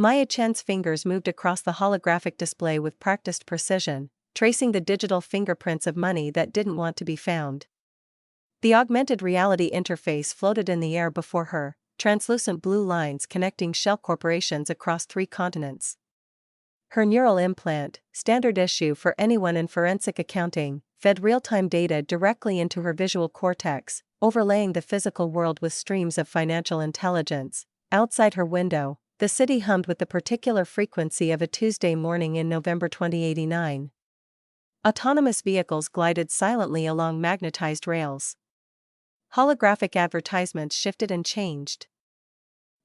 Maya Chen's fingers moved across the holographic display with practiced precision, tracing the digital fingerprints of money that didn't want to be found. The augmented reality interface floated in the air before her, translucent blue lines connecting shell corporations across 3 continents. Her neural implant, standard issue for anyone in forensic accounting, fed real-time data directly into her visual cortex, overlaying the physical world with streams of financial intelligence. Outside her window, the city hummed with the particular frequency of a Tuesday morning in November 2089. Autonomous vehicles glided silently along magnetized rails. Holographic advertisements shifted and changed,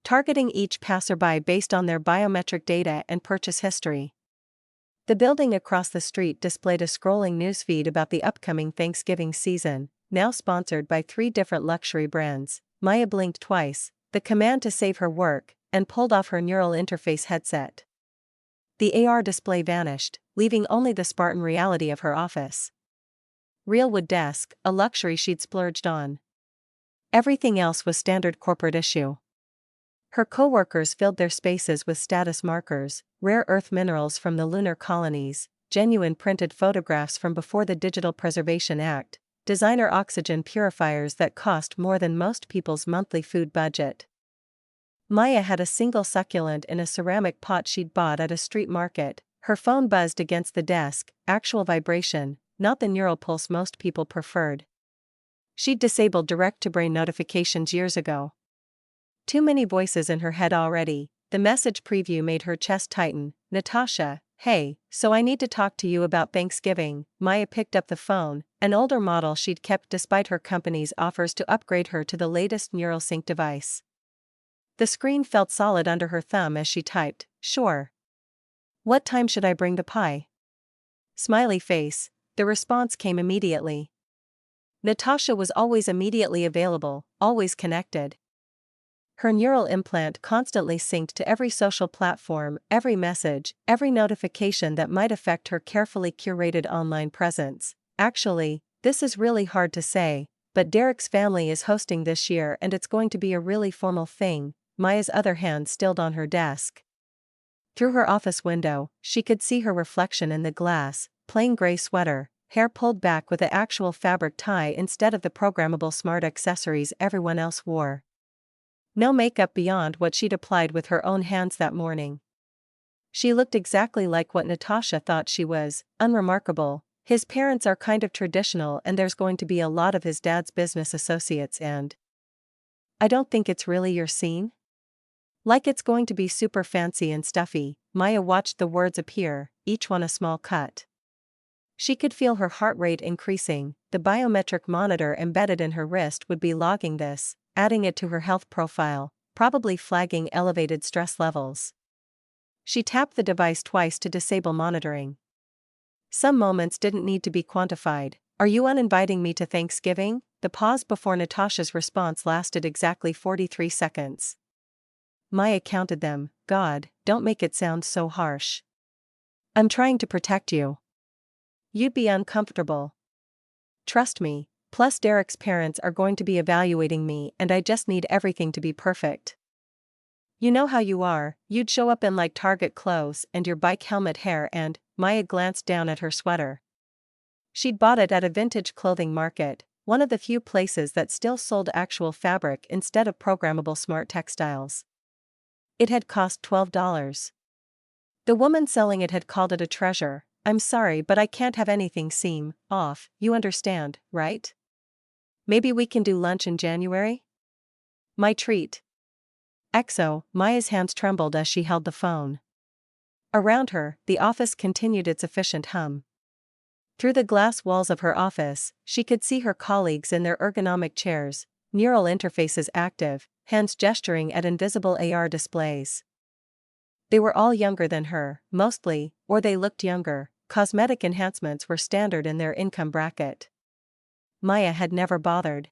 targeting each passerby based on their biometric data and purchase history. The building across the street displayed a scrolling newsfeed about the upcoming Thanksgiving season, now sponsored by 3 different luxury brands. Maya blinked twice, the command to save her work, and pulled off her neural interface headset. The AR display vanished, leaving only the Spartan reality of her office. Real wood desk, a luxury she'd splurged on. Everything else was standard corporate issue. Her co-workers filled their spaces with status markers, rare earth minerals from the lunar colonies, genuine printed photographs from before the Digital Preservation Act, designer oxygen purifiers that cost more than most people's monthly food budget. Maya had a single succulent in a ceramic pot she'd bought at a street market. Her phone buzzed against the desk, actual vibration, not the neural pulse most people preferred. She'd disabled direct-to-brain notifications years ago. Too many voices in her head already. The message preview made her chest tighten. Natasha, hey, so I need to talk to you about Thanksgiving. Maya picked up the phone, an older model she'd kept despite her company's offers to upgrade her to the latest neural sync device. The screen felt solid under her thumb as she typed, sure. What time should I bring the pie? Smiley face. The response came immediately. Natasha was always immediately available, always connected. Her neural implant constantly synced to every social platform, every message, every notification that might affect her carefully curated online presence. Actually, this is really hard to say, but Derek's family is hosting this year and it's going to be a really formal thing. Maya's other hand stilled on her desk. Through her office window, she could see her reflection in the glass, plain gray sweater, hair pulled back with the actual fabric tie instead of the programmable smart accessories everyone else wore. No makeup beyond what she'd applied with her own hands that morning. She looked exactly like what Natasha thought she was, unremarkable. His parents are kind of traditional and there's going to be a lot of his dad's business associates and... I don't think it's really your scene? Like it's going to be super fancy and stuffy. Maya watched the words appear, each one a small cut. She could feel her heart rate increasing. The biometric monitor embedded in her wrist would be logging this, adding it to her health profile, probably flagging elevated stress levels. She tapped the device twice to disable monitoring. Some moments didn't need to be quantified. Are you uninviting me to Thanksgiving? The pause before Natasha's response lasted exactly 43 seconds. Maya counted them. God, don't make it sound so harsh. I'm trying to protect you. You'd be uncomfortable. Trust me. Plus Derek's parents are going to be evaluating me and I just need everything to be perfect. You know how you are, you'd show up in like Target clothes and your bike helmet hair and... Maya glanced down at her sweater. She'd bought it at a vintage clothing market, one of the few places that still sold actual fabric instead of programmable smart textiles. It had cost $12. The woman selling it had called it a treasure. I'm sorry, but I can't have anything seem off, you understand, right? Maybe we can do lunch in January? My treat. XO, Maya's hands trembled as she held the phone. Around her, the office continued its efficient hum. Through the glass walls of her office, she could see her colleagues in their ergonomic chairs, neural interfaces active, hands gesturing at invisible AR displays. They were all younger than her, mostly, or they looked younger. Cosmetic enhancements were standard in their income bracket. Maya had never bothered.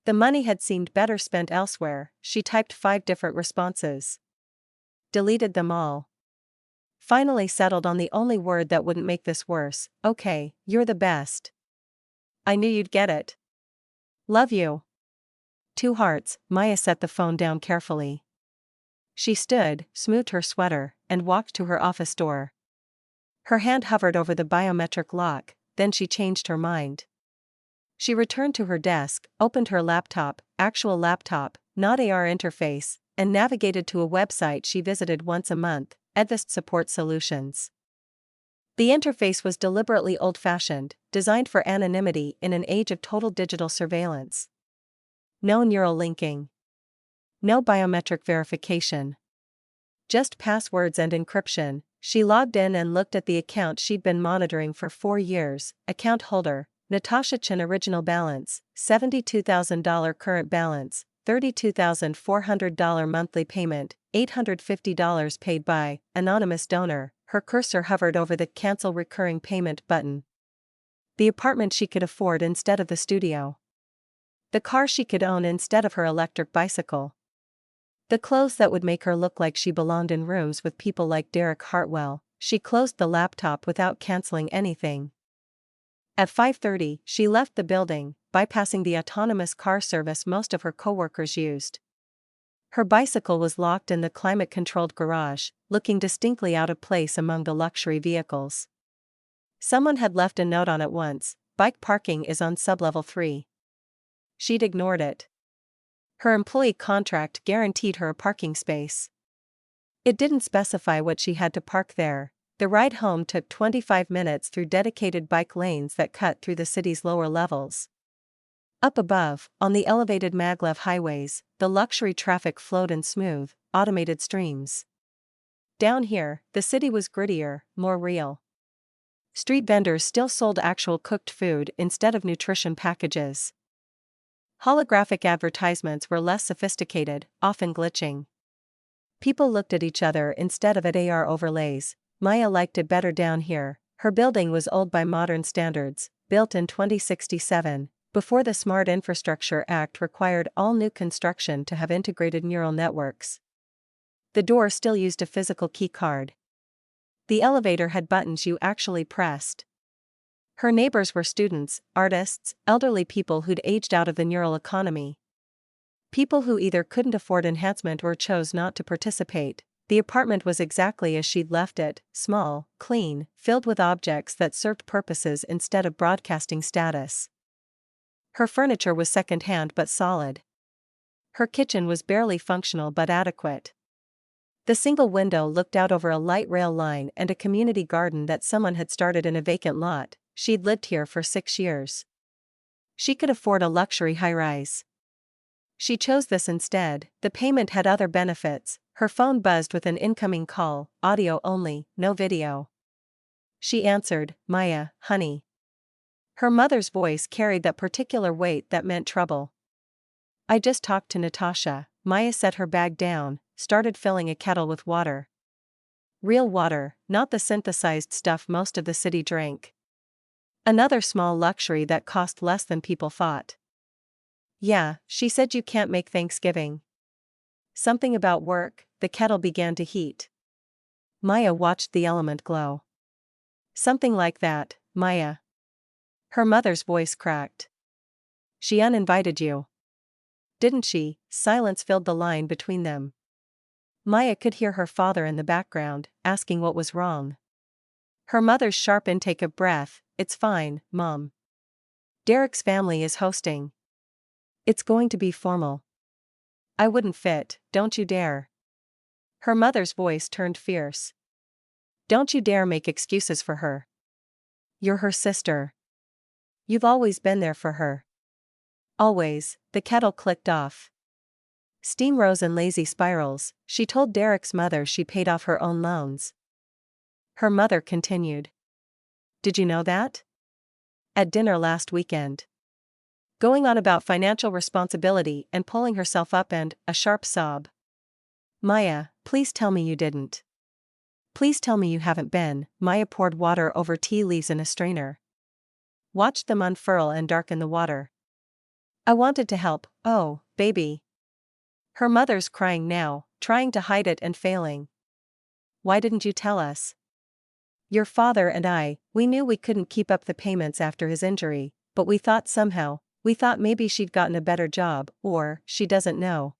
The money had seemed better spent elsewhere. She typed 5 different responses. Deleted them all. Finally settled on the only word that wouldn't make this worse. Okay, you're the best. I knew you'd get it. Love you. 2 hearts. Maya set the phone down carefully. She stood, smoothed her sweater, and walked to her office door. Her hand hovered over the biometric lock, then she changed her mind. She returned to her desk, opened her laptop, actual laptop, not AR interface, and navigated to a website she visited once a month, Advist Support Solutions. The interface was deliberately old-fashioned, designed for anonymity in an age of total digital surveillance. No neural linking. No biometric verification. Just passwords and encryption. She logged in and looked at the account she'd been monitoring for 4 years. Account holder, Natasha Chen. Original balance, $72,000 current balance, $32,400 monthly payment, $850 paid by, anonymous donor. Her cursor hovered over the cancel recurring payment button. The apartment she could afford instead of the studio. The car she could own instead of her electric bicycle. The clothes that would make her look like she belonged in rooms with people like Derek Hartwell. She closed the laptop without canceling anything. At 5:30, she left the building, bypassing the autonomous car service most of her coworkers used. Her bicycle was locked in the climate-controlled garage, looking distinctly out of place among the luxury vehicles. Someone had left a note on it once: bike parking is on sublevel 3. She'd ignored it. Her employee contract guaranteed her a parking space. It didn't specify what she had to park there. The ride home took 25 minutes through dedicated bike lanes that cut through the city's lower levels. Up above, on the elevated maglev highways, the luxury traffic flowed in smooth, automated streams. Down here, the city was grittier, more real. Street vendors still sold actual cooked food instead of nutrition packages. Holographic advertisements were less sophisticated, often glitching. People looked at each other instead of at AR overlays. Maya liked it better down here. Her building was old by modern standards, built in 2067, before the Smart Infrastructure Act required all new construction to have integrated neural networks. The door still used a physical key card. The elevator had buttons you actually pressed. Her neighbors were students, artists, elderly people who'd aged out of the neural economy. People who either couldn't afford enhancement or chose not to participate. The apartment was exactly as she'd left it, small, clean, filled with objects that served purposes instead of broadcasting status. Her furniture was second-hand but solid. Her kitchen was barely functional but adequate. The single window looked out over a light rail line and a community garden that someone had started in a vacant lot. She'd lived here for 6 years. She could afford a luxury high-rise. She chose this instead. The payment had other benefits. Her phone buzzed with an incoming call, audio only, no video. She answered, "Maya, honey." Her mother's voice carried that particular weight that meant trouble. "I just talked to Natasha." Maya set her bag down, started filling a kettle with water. Real water, not the synthesized stuff most of the city drank. Another small luxury that cost less than people thought. "Yeah," she said, "you can't make Thanksgiving." Something about work. The kettle began to heat. Maya watched the element glow. "Something like that, Maya." Her mother's voice cracked. "She uninvited you. Didn't she?" Silence filled the line between them. Maya could hear her father in the background, asking what was wrong. Her mother's sharp intake of breath, "It's fine, Mom. Derek's family is hosting. It's going to be formal." "I wouldn't fit, don't you dare." Her mother's voice turned fierce. "Don't you dare make excuses for her. You're her sister. You've always been there for her." "Always." The kettle clicked off. Steam rose in lazy spirals. She told Derek's mother she paid off her own loans. Her mother continued. "Did you know that? At dinner last weekend." Going on about financial responsibility and pulling herself up and, a sharp sob. "Maya, please tell me you didn't. Please tell me you haven't been." Maya poured water over tea leaves in a strainer. Watched them unfurl and darken the water. "I wanted to help, oh, baby." Her mother's crying now, trying to hide it and failing. "Why didn't you tell us? Your father and I, we knew we couldn't keep up the payments after his injury, but we thought maybe she'd gotten a better job, or, she doesn't know."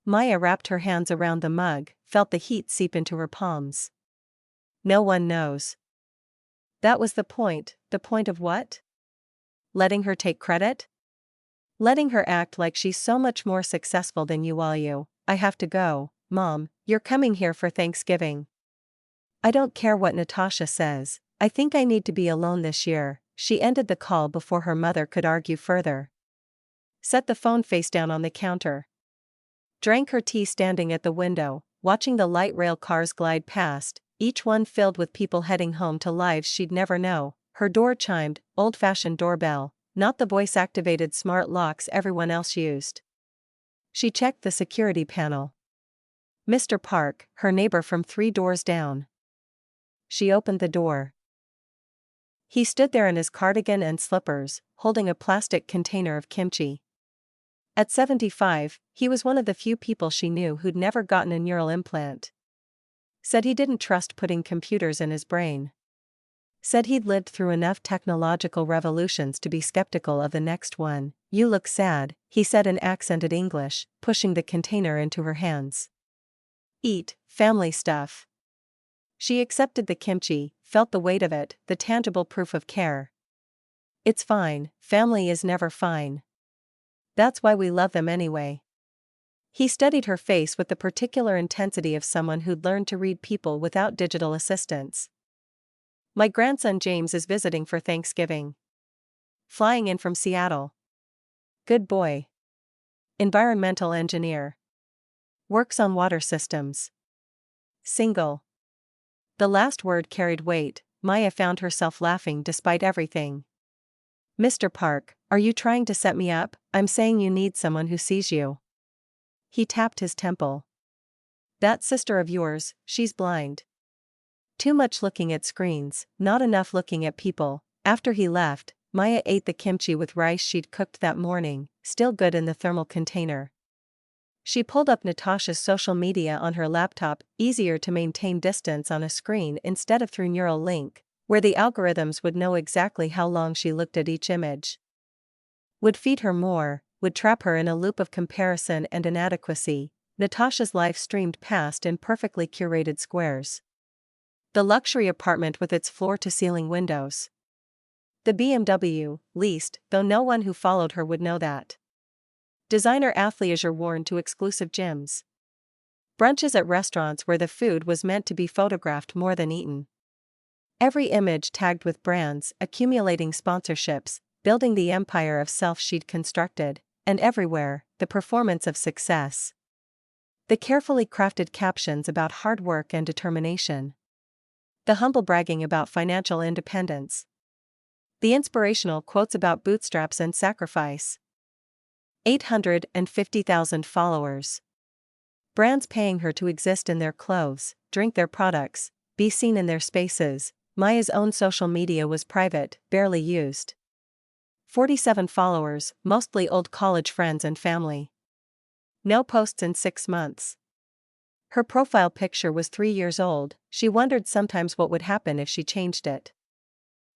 Maya wrapped her hands around the mug, felt the heat seep into her palms. No one knows. That was the point of what? Letting her take credit? Letting her act like she's so much more successful than you while you, I have to go, Mom, you're coming here for Thanksgiving. I don't care what Natasha says, I think I need to be alone this year. She ended the call before her mother could argue further. Set the phone face down on the counter. Drank her tea standing at the window, watching the light rail cars glide past, each one filled with people heading home to lives she'd never know. Her door chimed, old-fashioned doorbell, not the voice-activated smart locks everyone else used. She checked the security panel. Mr. Park, her neighbor from 3 doors down. She opened the door. He stood there in his cardigan and slippers, holding a plastic container of kimchi. At 75, he was one of the few people she knew who'd never gotten a neural implant. Said he didn't trust putting computers in his brain. Said he'd lived through enough technological revolutions to be skeptical of the next one. You look sad, he said in accented English, pushing the container into her hands. Eat, family stuff. She accepted the kimchi, felt the weight of it, the tangible proof of care. It's fine, family is never fine. That's why we love them anyway. He studied her face with the particular intensity of someone who'd learned to read people without digital assistance. My grandson James is visiting for Thanksgiving. Flying in from Seattle. Good boy. Environmental engineer. Works on water systems. Single. The last word carried weight. Maya found herself laughing despite everything. Mr. Park, are you trying to set me up? I'm saying you need someone who sees you. He tapped his temple. That sister of yours, she's blind. Too much looking at screens, not enough looking at people. After he left, Maya ate the kimchi with rice she'd cooked that morning, still good in the thermal container. She pulled up Natasha's social media on her laptop, easier to maintain distance on a screen instead of through neural link, where the algorithms would know exactly how long she looked at each image. Would feed her more, would trap her in a loop of comparison and inadequacy. Natasha's life streamed past in perfectly curated squares. The luxury apartment with its floor-to-ceiling windows. The BMW, leased, though no one who followed her would know that. Designer athleisure worn to exclusive gyms. Brunches at restaurants where the food was meant to be photographed more than eaten. Every image tagged with brands, accumulating sponsorships, building the empire of self she'd constructed, and everywhere, the performance of success. The carefully crafted captions about hard work and determination. The humble bragging about financial independence. The inspirational quotes about bootstraps and sacrifice. 850,000 followers. Brands paying her to exist in their clothes, drink their products, be seen in their spaces. Maya's own social media was private, barely used. 47 followers, mostly old college friends and family. No posts in 6 months. Her profile picture was 3 years old. She wondered sometimes what would happen if she changed it.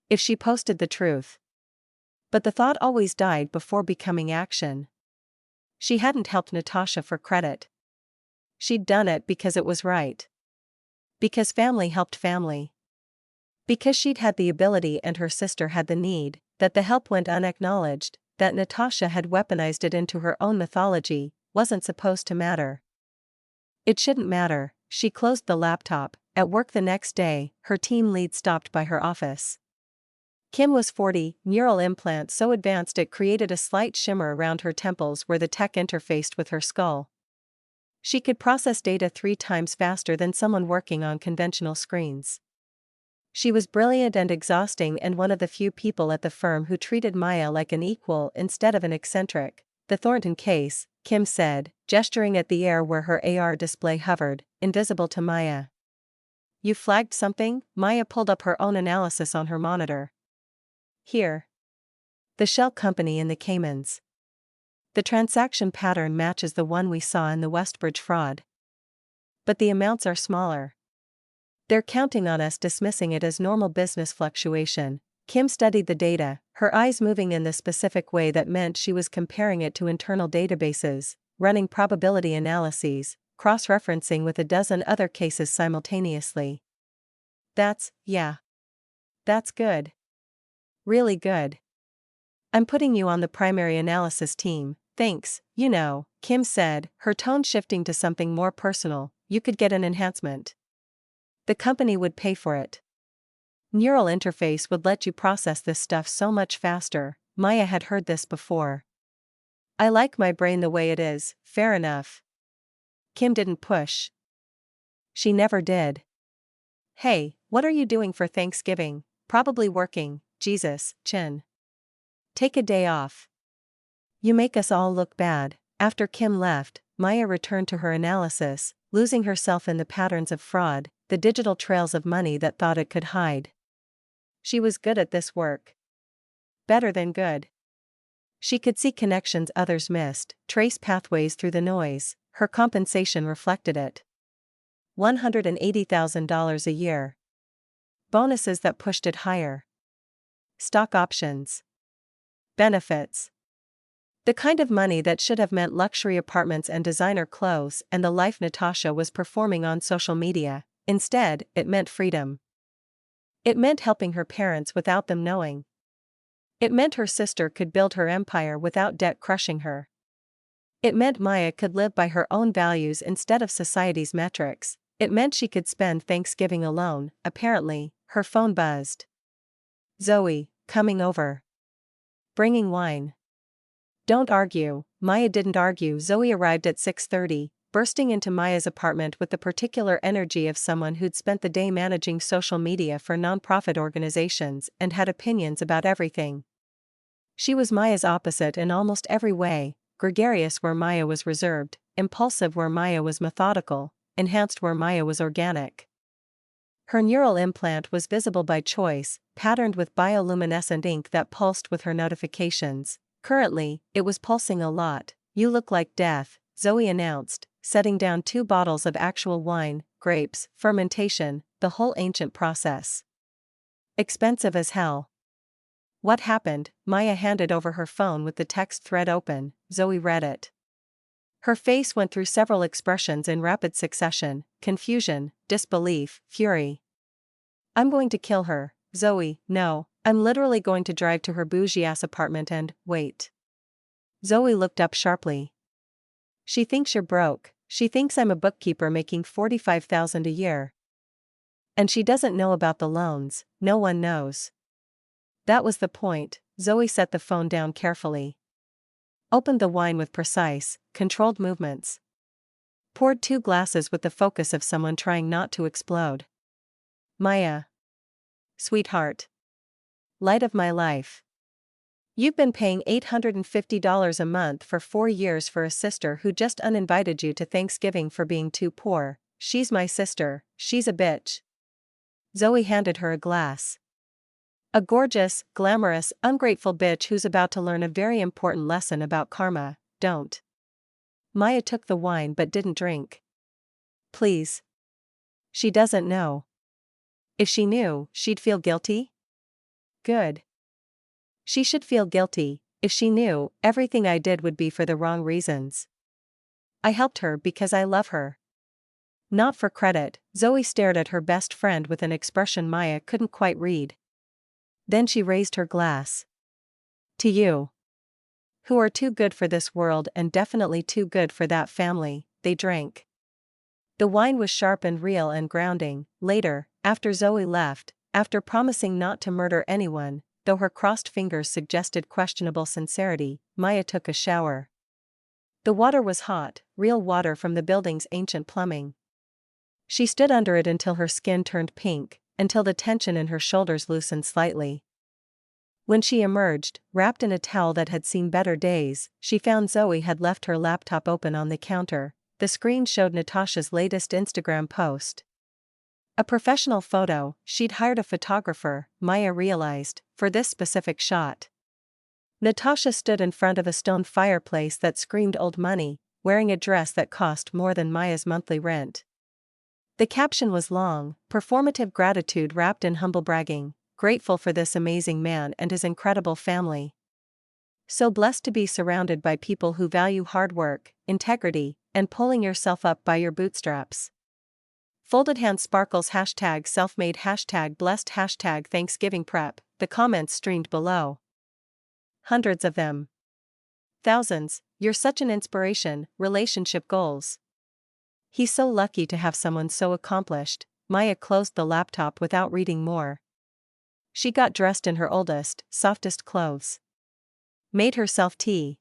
If she posted the truth. But the thought always died before becoming action. She hadn't helped Natasha for credit. She'd done it because it was right. Because family helped family. Because she'd had the ability and her sister had the need, that the help went unacknowledged, that Natasha had weaponized it into her own mythology, wasn't supposed to matter. It shouldn't matter. She closed the laptop. At work the next day, her team lead stopped by her office. Kim was 40, neural implant so advanced it created a slight shimmer around her temples where the tech interfaced with her skull. She could process data 3 times faster than someone working on conventional screens. She was brilliant and exhausting and one of the few people at the firm who treated Maya like an equal instead of an eccentric. The Thornton case, Kim said, gesturing at the air where her AR display hovered, invisible to Maya. You flagged something? Maya pulled up her own analysis on her monitor. Here. The shell company in the Caymans. The transaction pattern matches the one we saw in the Westbridge fraud. But the amounts are smaller. They're counting on us dismissing it as normal business fluctuation. Kim studied the data, her eyes moving in the specific way that meant she was comparing it to internal databases. running probability analyses, cross-referencing with a dozen other cases simultaneously. Yeah. That's good. Really good. I'm putting you on the primary analysis team, thanks, Kim said, her tone shifting to something more personal. You could get an enhancement. The company would pay for it. Neural interface would let you process this stuff so much faster. Maya had heard this before. I like my brain the way it is, fair enough. Kim didn't push. She never did. Hey, what are you doing for Thanksgiving? Probably working, Jesus, Chin. Take a day off. You make us all look bad. After Kim left, Maya returned to her analysis, losing herself in the patterns of fraud, the digital trails of money that thought it could hide. She was good at this work. Better than good. She could see connections others missed, trace pathways through the noise. Her compensation reflected it. $180,000 a year. Bonuses that pushed it higher. Stock options. Benefits. The kind of money that should have meant luxury apartments and designer clothes and the life Natasha was performing on social media. Instead, it meant freedom. It meant helping her parents without them knowing. It meant her sister could build her empire without debt crushing her. It meant Maya could live by her own values instead of society's metrics. It meant she could spend Thanksgiving alone. Apparently, her phone buzzed. Zoe, coming over. Bringing wine. Don't argue. Maya didn't argue. Zoe arrived at 6:30, bursting into Maya's apartment with the particular energy of someone who'd spent the day managing social media for nonprofit organizations and had opinions about everything. She was Maya's opposite in almost every way, gregarious where Maya was reserved, impulsive where Maya was methodical, enhanced where Maya was organic. Her neural implant was visible by choice, patterned with bioluminescent ink that pulsed with her notifications. Currently, it was pulsing a lot. You look like death, Zoe announced, setting down 2 bottles of actual wine, grapes, fermentation, the whole ancient process. Expensive as hell. What happened? Maya handed over her phone with the text thread open. Zoe read it. Her face went through several expressions in rapid succession: confusion, disbelief, fury. I'm going to kill her. Zoe, no, I'm literally going to drive to her bougie-ass apartment and, wait. Zoe looked up sharply. She thinks you're broke. She thinks I'm a bookkeeper making $45,000 a year. And she doesn't know about the loans. No one knows. That was the point. Zoe set the phone down carefully. Opened the wine with precise, controlled movements. Poured 2 glasses with the focus of someone trying not to explode. Maya. Sweetheart. Light of my life. You've been paying $850 a month for 4 years for a sister who just uninvited you to Thanksgiving for being too poor. She's my sister, she's a bitch. Zoe handed her a glass. A gorgeous, glamorous, ungrateful bitch who's about to learn a very important lesson about karma. Don't. Maya took the wine but didn't drink. Please. She doesn't know. If she knew, she'd feel guilty? Good. She should feel guilty. If she knew, everything I did would be for the wrong reasons. I helped her because I love her. Not for credit. Zoe stared at her best friend with an expression Maya couldn't quite read. Then she raised her glass. To you. Who are too good for this world and definitely too good for that family. They drank. The wine was sharp and real and grounding. Later, after Zoe left, after promising not to murder anyone, though her crossed fingers suggested questionable sincerity, Maya took a shower. The water was hot, real water from the building's ancient plumbing. She stood under it until her skin turned pink, until the tension in her shoulders loosened slightly. When she emerged, wrapped in a towel that had seen better days, she found Zoe had left her laptop open on the counter. The screen showed Natasha's latest Instagram post. A professional photo. She'd hired a photographer, Maya realized, for this specific shot. Natasha stood in front of a stone fireplace that screamed old money, wearing a dress that cost more than Maya's monthly rent. The caption was long, performative gratitude wrapped in humble bragging, grateful for this amazing man and his incredible family. So blessed to be surrounded by people who value hard work, integrity, and pulling yourself up by your bootstraps. Folded hand sparkles hashtag self-made hashtag blessed hashtag Thanksgiving prep. The comments streamed below. Hundreds of them. Thousands. You're such an inspiration. Relationship goals. He's so lucky to have someone so accomplished. Maya closed the laptop without reading more. She got dressed in her oldest, softest clothes. Made herself tea.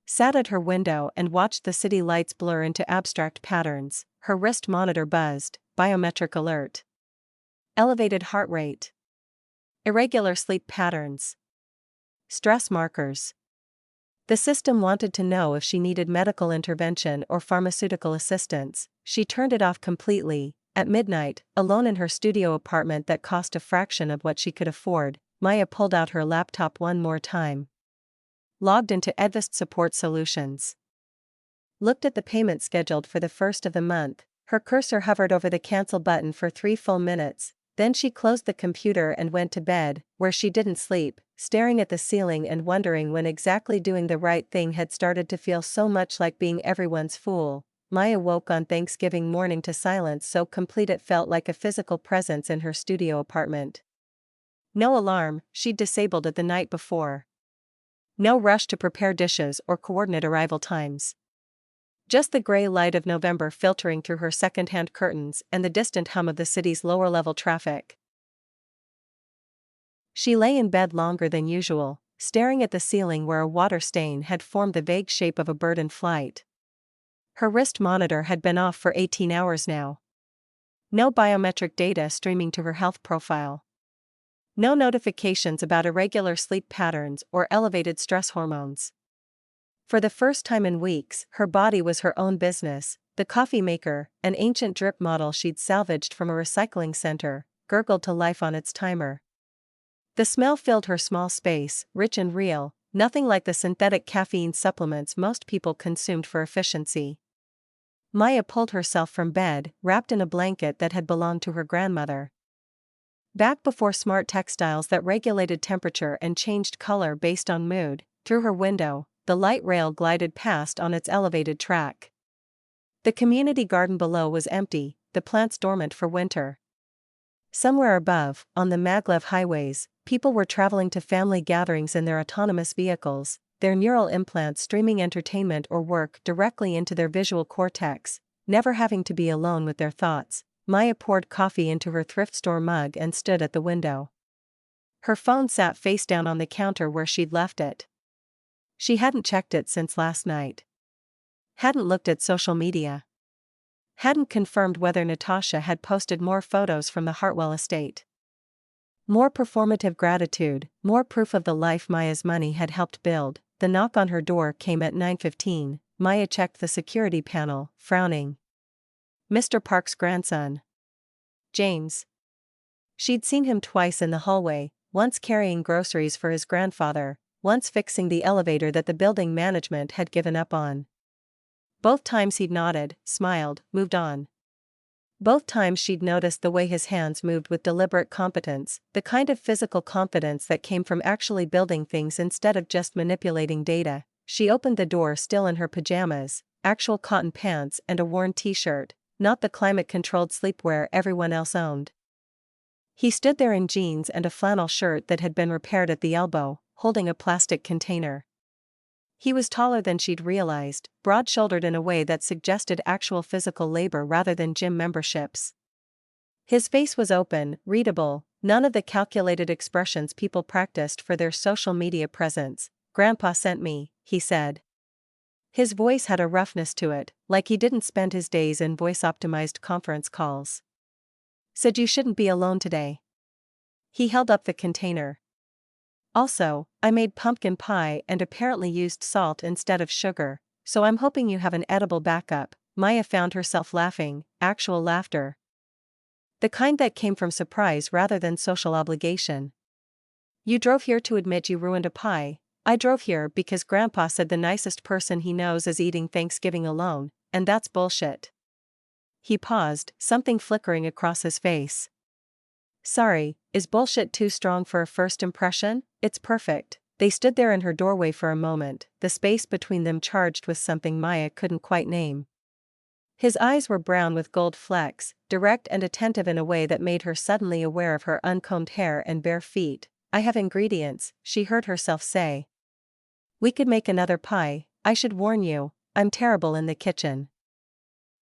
Sat at her window and watched the city lights blur into abstract patterns. Her wrist monitor buzzed. Biometric alert. Elevated heart rate. Irregular sleep patterns. Stress markers. The system wanted to know if she needed medical intervention or pharmaceutical assistance. She turned it off completely. At midnight, alone in her studio apartment that cost a fraction of what she could afford, Maya pulled out her laptop one more time. Logged into Advist Support Solutions. Looked at the payment scheduled for the first of the month. Her cursor hovered over the cancel button for 3 full minutes. Then she closed the computer and went to bed, where she didn't sleep, staring at the ceiling and wondering when exactly doing the right thing had started to feel so much like being everyone's fool. Maya woke on Thanksgiving morning to silence so complete it felt like a physical presence in her studio apartment. No alarm, she'd disabled it the night before. No rush to prepare dishes or coordinate arrival times. Just the gray light of November filtering through her second-hand curtains and the distant hum of the city's lower-level traffic. She lay in bed longer than usual, staring at the ceiling where a water stain had formed the vague shape of a bird in flight. Her wrist monitor had been off for 18 hours now. No biometric data streaming to her health profile. No notifications about irregular sleep patterns or elevated stress hormones. For the first time in weeks, her body was her own business. The coffee maker, an ancient drip model she'd salvaged from a recycling center, gurgled to life on its timer. The smell filled her small space, rich and real, nothing like the synthetic caffeine supplements most people consumed for efficiency. Maya pulled herself from bed, wrapped in a blanket that had belonged to her grandmother. Back before smart textiles that regulated temperature and changed color based on mood, through her window, the light rail glided past on its elevated track. The community garden below was empty, the plants dormant for winter. Somewhere above, on the maglev highways, people were traveling to family gatherings in their autonomous vehicles, their neural implants streaming entertainment or work directly into their visual cortex, never having to be alone with their thoughts. Maya poured coffee into her thrift store mug and stood at the window. Her phone sat face down on the counter where she'd left it. She hadn't checked it since last night. Hadn't looked at social media. Hadn't confirmed whether Natasha had posted more photos from the Hartwell estate. More performative gratitude, more proof of the life Maya's money had helped build. The knock on her door came at 9:15. Maya checked the security panel, frowning. Mr. Park's grandson. James. She'd seen him twice in the hallway, once carrying groceries for his grandfather, once fixing the elevator that the building management had given up on. Both times he'd nodded, smiled, moved on. Both times she'd noticed the way his hands moved with deliberate competence, the kind of physical confidence that came from actually building things instead of just manipulating data. She opened the door still in her pajamas, actual cotton pants and a worn t-shirt, not the climate-controlled sleepwear everyone else owned. He stood there in jeans and a flannel shirt that had been repaired at the elbow, holding a plastic container. He was taller than she'd realized, broad-shouldered in a way that suggested actual physical labor rather than gym memberships. His face was open, readable, none of the calculated expressions people practiced for their social media presence. "Grandpa sent me," he said. His voice had a roughness to it, like he didn't spend his days in voice-optimized conference calls. "Said you shouldn't be alone today." He held up the container. "Also, I made pumpkin pie and apparently used salt instead of sugar, so I'm hoping you have an edible backup." Maya found herself laughing, actual laughter. The kind that came from surprise rather than social obligation. "You drove here to admit you ruined a pie." "I drove here because Grandpa said the nicest person he knows is eating Thanksgiving alone, and that's bullshit." He paused, something flickering across his face. "Sorry, is bullshit too strong for a first impression? It's perfect." They stood there in her doorway for a moment, the space between them charged with something Maya couldn't quite name. His eyes were brown with gold flecks, direct and attentive in a way that made her suddenly aware of her uncombed hair and bare feet. "I have ingredients," she heard herself say. "We could make another pie. I should warn you, I'm terrible in the kitchen."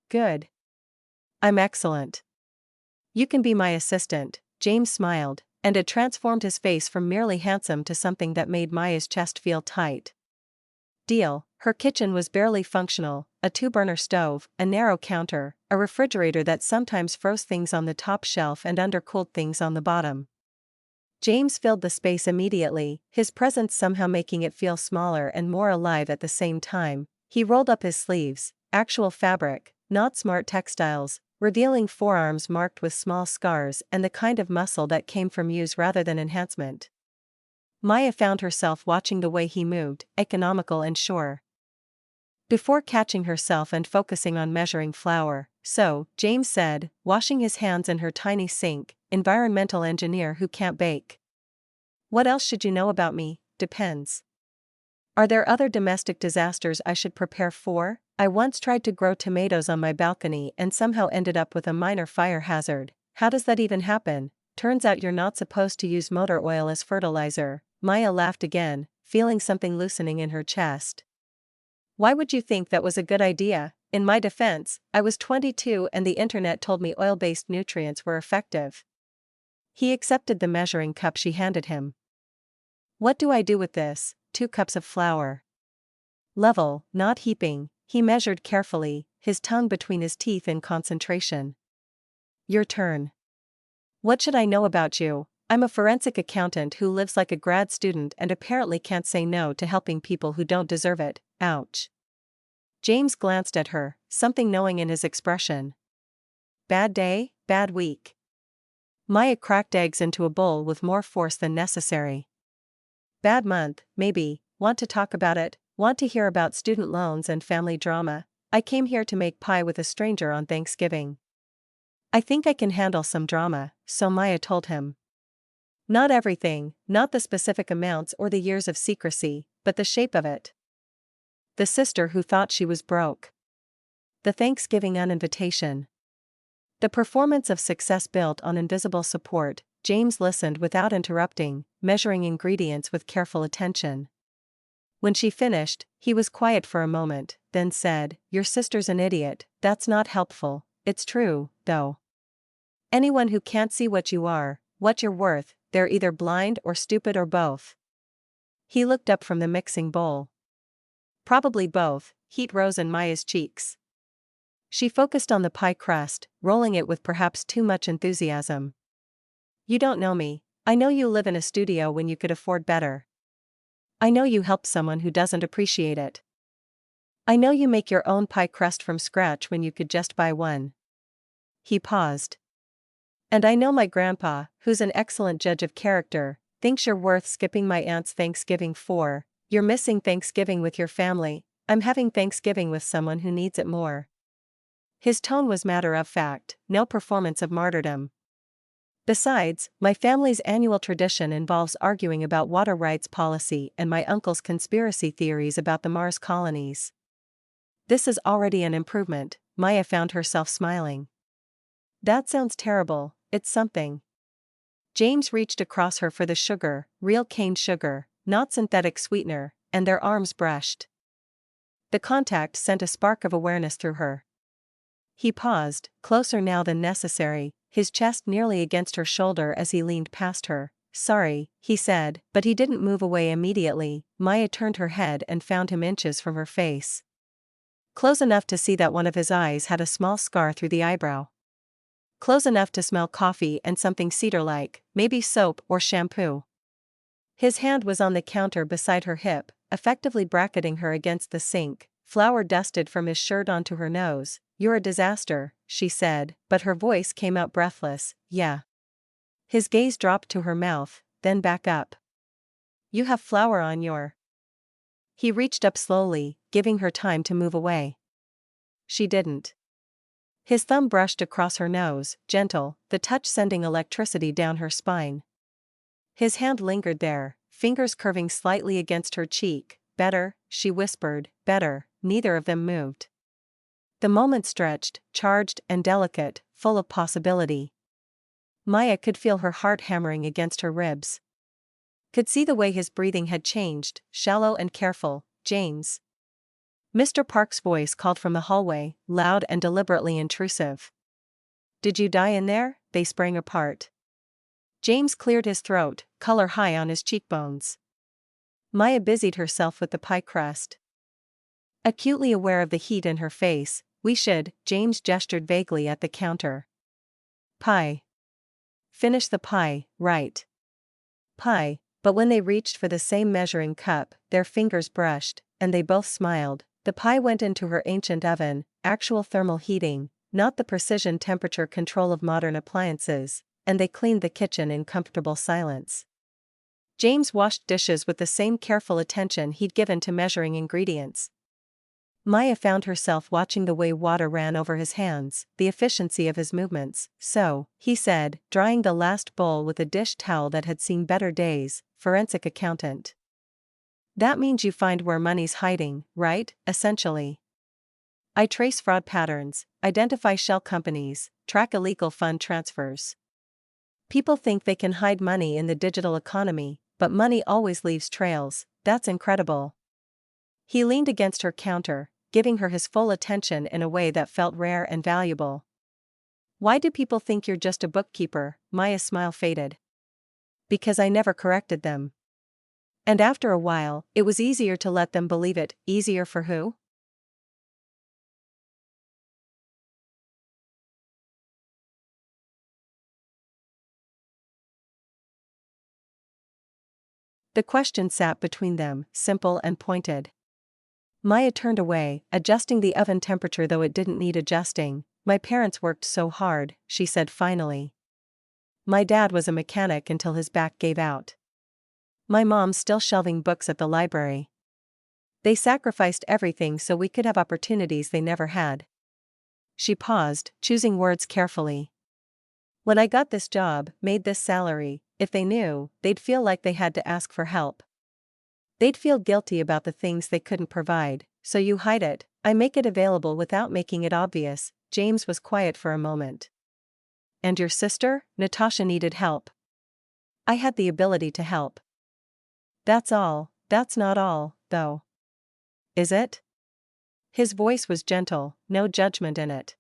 "Good. I'm excellent. You can be my assistant," James smiled, and it transformed his face from merely handsome to something that made Maya's chest feel tight. Deal. Her kitchen was barely functional, a two-burner stove, a narrow counter, a refrigerator that sometimes froze things on the top shelf and undercooled things on the bottom. James filled the space immediately, his presence somehow making it feel smaller and more alive at the same time. He rolled up his sleeves, actual fabric, not smart textiles, revealing forearms marked with small scars and the kind of muscle that came from use rather than enhancement. Maya found herself watching the way he moved, economical and sure. Before catching herself and focusing on measuring flour, "So," James said, washing his hands in her tiny sink, "environmental engineer who can't bake. What else should you know about me? Depends. Are there other domestic disasters I should prepare for? I once tried to grow tomatoes on my balcony and somehow ended up with a minor fire hazard. How does that even happen? Turns out you're not supposed to use motor oil as fertilizer." Maya laughed again, feeling something loosening in her chest. "Why would you think that was a good idea? In my defense, I was 22 and the internet told me oil-based nutrients were effective." He accepted the measuring cup she handed him. "What do I do with this?" 2 cups of flour. Level, not heaping, he measured carefully, his tongue between his teeth in concentration. "Your turn. What should I know about you? I'm a forensic accountant who lives like a grad student and apparently can't say no to helping people who don't deserve it." Ouch. James glanced at her, something knowing in his expression. "Bad day, bad week." Maya cracked eggs into a bowl with more force than necessary. "Bad month, maybe. Want to talk about it? Want to hear about student loans and family drama? I came here to make pie with a stranger on Thanksgiving." "I think I can handle some drama," so Maya told him. Not everything, not the specific amounts or the years of secrecy, but the shape of it. The sister who thought she was broke. The Thanksgiving uninvitation. The performance of success built on invisible support. James listened without interrupting, measuring ingredients with careful attention. When she finished, he was quiet for a moment, then said, "Your sister's an idiot." "That's not helpful." "It's true, though. Anyone who can't see what you are, what you're worth, they're either blind or stupid or both." He looked up from the mixing bowl. "Probably both." Heat rose in Maya's cheeks. She focused on the pie crust, rolling it with perhaps too much enthusiasm. "You don't know me. I know you live in a studio when you could afford better. I know you helped someone who doesn't appreciate it. I know you make your own pie crust from scratch when you could just buy one." He paused. "And I know my grandpa, who's an excellent judge of character, thinks you're worth skipping my aunt's Thanksgiving for. You're missing Thanksgiving with your family. I'm having Thanksgiving with someone who needs it more." His tone was matter-of-fact, no performance of martyrdom. "Besides, my family's annual tradition involves arguing about water rights policy and my uncle's conspiracy theories about the Mars colonies." This is already an improvement, Maya found herself smiling. "That sounds terrible." "It's something." James reached across her for the sugar, real cane sugar, not synthetic sweetener, and their arms brushed. The contact sent a spark of awareness through her. He paused, closer now than necessary, his chest nearly against her shoulder as he leaned past her. "Sorry," he said, but he didn't move away immediately. Maya turned her head and found him inches from her face. Close enough to see that one of his eyes had a small scar through the eyebrow. Close enough to smell coffee and something cedar-like, maybe soap or shampoo. His hand was on the counter beside her hip, effectively bracketing her against the sink, flour dusted from his shirt onto her nose. "You're a disaster," she said, but her voice came out breathless. "Yeah." His gaze dropped to her mouth, then back up. "You have flour on your..." He reached up slowly, giving her time to move away. She didn't. His thumb brushed across her nose, gentle, the touch sending electricity down her spine. His hand lingered there, fingers curving slightly against her cheek. Better, she whispered, better. Neither of them moved. The moment stretched, charged and delicate, full of possibility. Maya could feel her heart hammering against her ribs. Could see the way his breathing had changed, shallow and careful. James. Mr. Park's voice called from the hallway, loud and deliberately intrusive. Did you die in there? They sprang apart. James cleared his throat, color high on his cheekbones. Maya busied herself with the pie crust. Acutely aware of the heat in her face, we should, James gestured vaguely at the counter. Pie. Finish the pie, right? Pie, but when they reached for the same measuring cup, their fingers brushed, and they both smiled. The pie went into her ancient oven, actual thermal heating, not the precision temperature control of modern appliances, and they cleaned the kitchen in comfortable silence. James washed dishes with the same careful attention he'd given to measuring ingredients. Maya found herself watching the way water ran over his hands, the efficiency of his movements. So, he said, drying the last bowl with a dish towel that had seen better days, forensic accountant. That means you find where money's hiding, right? Essentially. I trace fraud patterns, identify shell companies, track illegal fund transfers. People think they can hide money in the digital economy, but money always leaves trails. That's incredible. He leaned against her counter, giving her his full attention in a way that felt rare and valuable. Why do people think you're just a bookkeeper? Maya's smile faded. Because I never corrected them. And after a while, it was easier to let them believe it. Easier for who? The question sat between them, simple and pointed. Maya turned away, adjusting the oven temperature though it didn't need adjusting. My parents worked so hard, she said finally. My dad was a mechanic until his back gave out. My mom's still shelving books at the library. They sacrificed everything so we could have opportunities they never had. She paused, choosing words carefully. When I got this job, made this salary, if they knew, they'd feel like they had to ask for help. They'd feel guilty about the things they couldn't provide, so you hide it. I make it available without making it obvious. James was quiet for a moment. And your sister? Natasha needed help. I had the ability to help. That's all. That's not all, though. Is it? His voice was gentle, no judgment in it.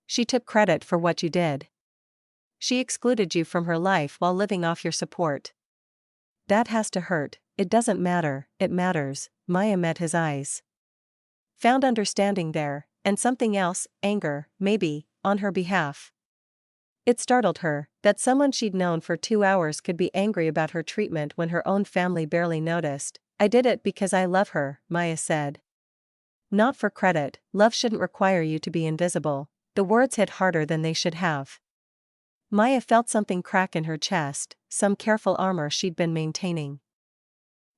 She took credit for what you did. She excluded you from her life while living off your support. That has to hurt. It doesn't matter, it matters. Maya met his eyes. Found understanding there, and something else, anger, maybe, on her behalf. It startled her, that someone she'd known for 2 hours could be angry about her treatment when her own family barely noticed. I did it because I love her, Maya said. Not for credit. Love shouldn't require you to be invisible. The words hit harder than they should have. Maya felt something crack in her chest, some careful armor she'd been maintaining.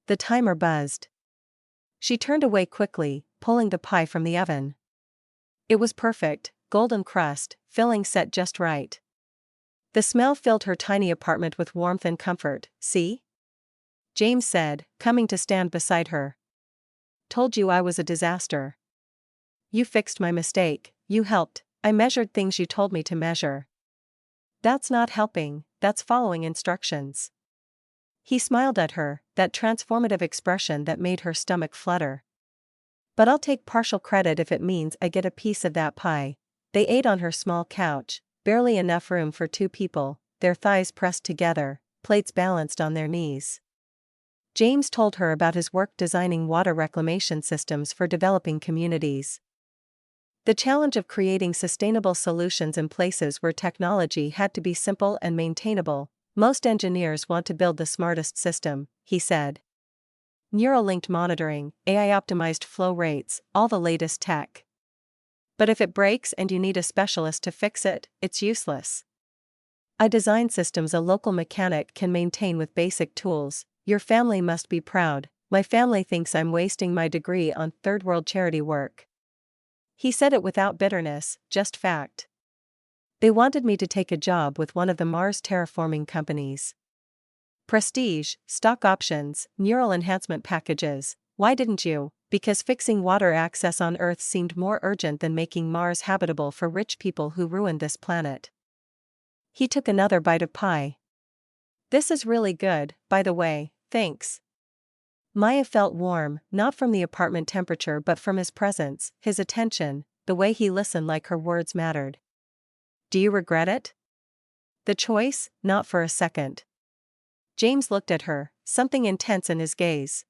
The timer buzzed. She turned away quickly, pulling the pie from the oven. It was perfect, golden crust, filling set just right. The smell filled her tiny apartment with warmth and comfort. See? James said, coming to stand beside her. Told you I was a disaster. You fixed my mistake, you helped, I measured things you told me to measure. That's not helping, that's following instructions. He smiled at her, that transformative expression that made her stomach flutter. But I'll take partial credit if it means I get a piece of that pie. They ate on her small couch, barely enough room for 2 people, their thighs pressed together, plates balanced on their knees. James told her about his work designing water reclamation systems for developing communities. The challenge of creating sustainable solutions in places where technology had to be simple and maintainable. Most engineers want to build the smartest system, he said. Neural-linked monitoring, AI-optimized flow rates, all the latest tech. But if it breaks and you need a specialist to fix it, it's useless. I design systems a local mechanic can maintain with basic tools. Your family must be proud. My family thinks I'm wasting my degree on third-world charity work. He said it without bitterness, just fact. They wanted me to take a job with one of the Mars terraforming companies. Prestige, stock options, neural enhancement packages. Why didn't you? Because fixing water access on Earth seemed more urgent than making Mars habitable for rich people who ruined this planet. He took another bite of pie. This is really good, by the way, thanks. Maya felt warm, not from the apartment temperature but from his presence, his attention, the way he listened like her words mattered. Do you regret it? The choice? Not for a second. James looked at her, something intense in his gaze.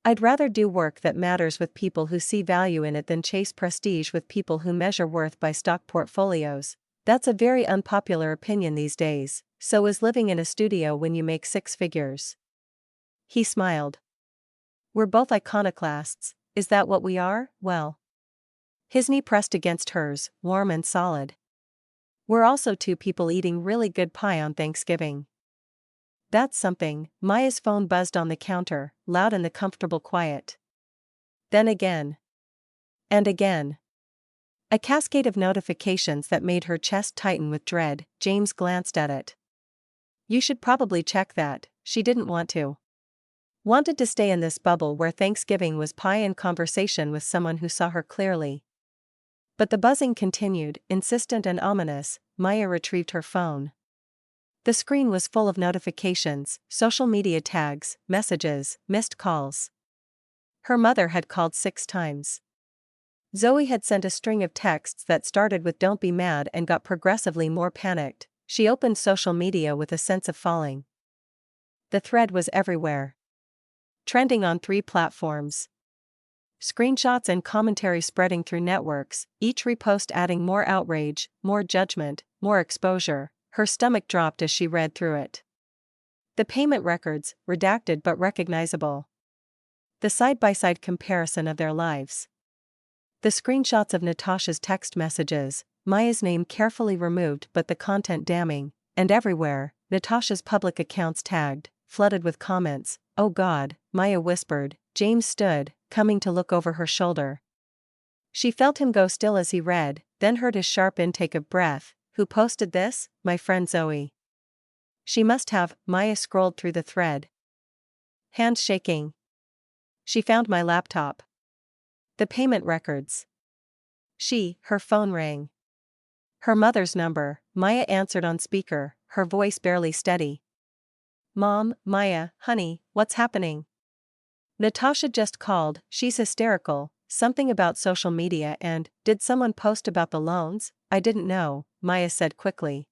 I'd rather do work that matters with people who see value in it than chase prestige with people who measure worth by stock portfolios. That's a very unpopular opinion these days, so is living in a studio when you make six figures. He smiled. We're both iconoclasts, is that what we are? Well. His knee pressed against hers, warm and solid. We're also two people eating really good pie on Thanksgiving. That's something. Maya's phone buzzed on the counter, loud in the comfortable quiet. Then again. And again. A cascade of notifications that made her chest tighten with dread. James glanced at it. You should probably check that. She didn't want to. Wanted to stay in this bubble where Thanksgiving was pie and conversation with someone who saw her clearly. But the buzzing continued, insistent and ominous. Maya retrieved her phone. The screen was full of notifications, social media tags, messages, missed calls. Her mother had called 6 times. Zoe had sent a string of texts that started with "Don't be mad" and got progressively more panicked. She opened social media with a sense of falling. The thread was everywhere. Trending on 3 platforms. Screenshots and commentary spreading through networks, each repost adding more outrage, more judgment, more exposure. Her stomach dropped as she read through it. The payment records, redacted but recognizable. The side-by-side comparison of their lives. The screenshots of Natasha's text messages, Maya's name carefully removed but the content damning, and everywhere, Natasha's public accounts tagged, flooded with comments. Oh God, Maya whispered. James stood, coming to look over her shoulder. She felt him go still as he read, then heard his sharp intake of breath. Who posted this? My friend Zoe. She must have. Maya scrolled through the thread. Hands shaking. She found my laptop. The payment records. Her phone rang. Her mother's number. Maya answered on speaker, her voice barely steady. Mom, Maya, honey, what's happening? Natasha just called, she's hysterical, something about social media and, did someone post about the loans? I didn't know, Maya said quickly.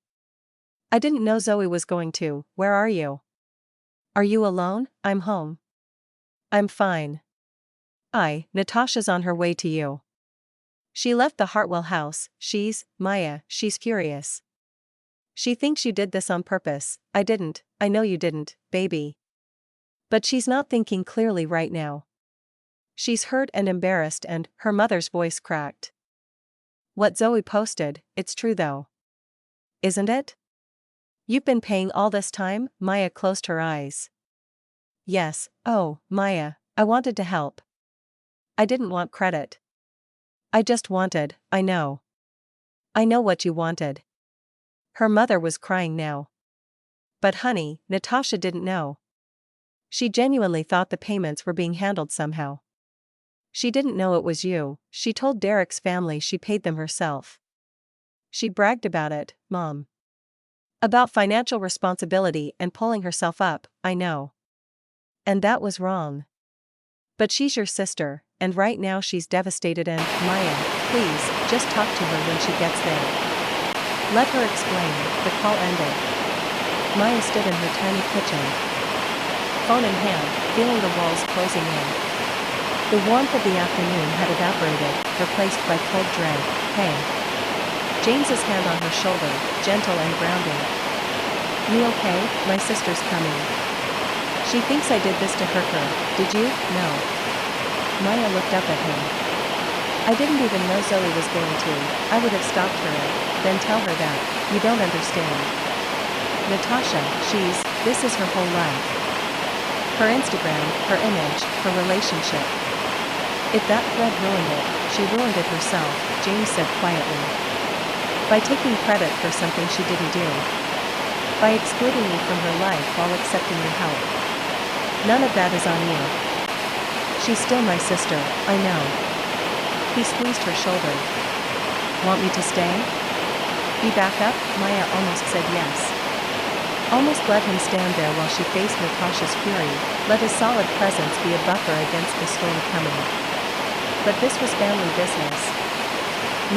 I didn't know Zoe was going to. Where are you? Are you alone? I'm home. I'm fine. Natasha's on her way to you. She left the Hartwell house. Maya, she's furious. She thinks you did this on purpose. I didn't. I know you didn't, baby. But she's not thinking clearly right now. She's hurt and embarrassed and, her mother's voice cracked. What Zoe posted, it's true though. Isn't it? You've been paying all this time? Maya closed her eyes. Yes. Oh, Maya, I wanted to help. I didn't want credit. I just wanted, I know what you wanted. Her mother was crying now. But honey, Natasha didn't know. She genuinely thought the payments were being handled somehow. She didn't know it was you. She told Derek's family she paid them herself. She bragged about it, Mom. About financial responsibility and pulling herself up, I know. And that was wrong. But she's your sister, and right now she's devastated and, Maya, please, just talk to her when she gets there. Let her explain. The call ended. Maya stood in her tiny kitchen, phone in hand, feeling the walls closing in. The warmth of the afternoon had evaporated, replaced by cold dread. Hey. James's hand on her shoulder, gentle and grounding. You okay? My sister's coming. She thinks I did this to hurt her. Did you? No. Maya looked up at him. I didn't even know Zoe was going to. I would have stopped her and then tell her that. You don't understand. Natasha, this is her whole life. Her Instagram, her image, her relationship. If that thread ruined it, she ruined it herself, James said quietly. By taking credit for something she didn't do. by excluding you from her life while accepting your help. None of that is on you. She's still my sister, I know. He squeezed her shoulder. Want me to stay? Be back up? Maya almost said yes. Almost let him stand there while she faced Natasha's fury, let his solid presence be a buffer against the storm coming. But this was family business.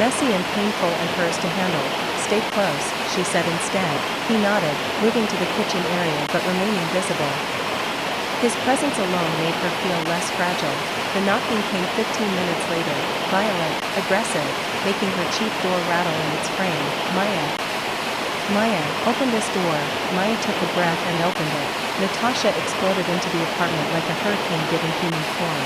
Messy and painful and hers to handle. Stay close, she said instead. He nodded, moving to the kitchen area but remaining visible. His presence alone made her feel less fragile. The knocking came 15 minutes later, violent, aggressive, making her cheap door rattle in its frame. Maya, open this door. Maya took a breath and opened it. Natasha exploded into the apartment like a hurricane given human form.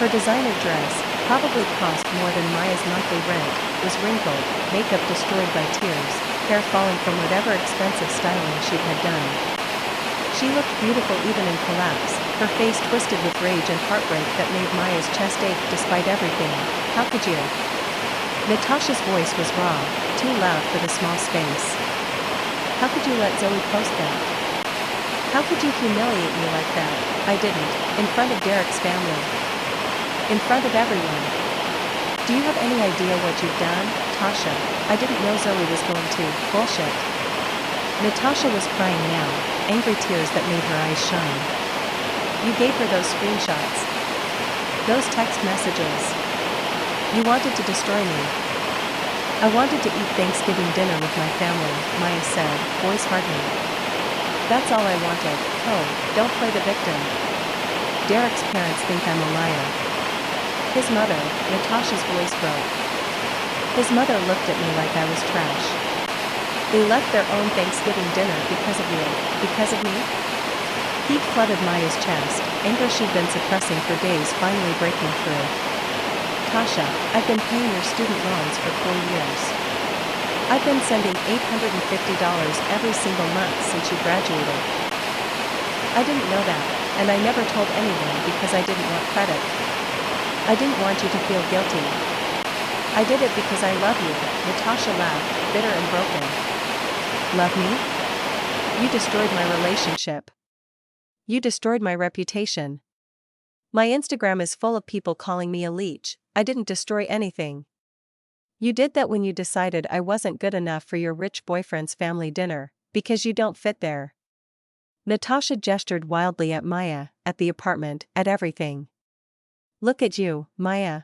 Her designer dress, probably cost more than Maya's monthly rent, was wrinkled, makeup destroyed by tears, hair falling from whatever expensive styling she'd had done. She looked beautiful even in collapse, her face twisted with rage and heartbreak that made Maya's chest ache despite everything. How could you? Natasha's voice was raw, too loud for the small space. How could you let Zoe post that? How could you humiliate me like that? I didn't, in front of Derek's family. In front of everyone. Do you have any idea what you've done, Tasha? I didn't know Zoe was going to. Bullshit. Natasha was crying now, angry tears that made her eyes shine. You gave her those screenshots. Those text messages. You wanted to destroy me. I wanted to eat Thanksgiving dinner with my family, Maya said, voice hardening. That's all I wanted. Oh, don't play the victim. Derek's parents think I'm a liar. His mother, Natasha's voice broke. His mother looked at me like I was trash. They left their own Thanksgiving dinner because of you. Because of me? Heat flooded Maya's chest, anger she'd been suppressing for days finally breaking through. Tasha, I've been paying your student loans for 4 years. I've been sending $850 every single month since you graduated. I didn't know that, and I never told anyone because I didn't want credit. I didn't want you to feel guilty. I did it because I love you, Natasha laughed, bitter and broken. Love me? You destroyed my relationship. You destroyed my reputation. My Instagram is full of people calling me a leech. I didn't destroy anything. You did that when you decided I wasn't good enough for your rich boyfriend's family dinner, because you don't fit there. Natasha gestured wildly at Maya, at the apartment, at everything. Look at you, Maya.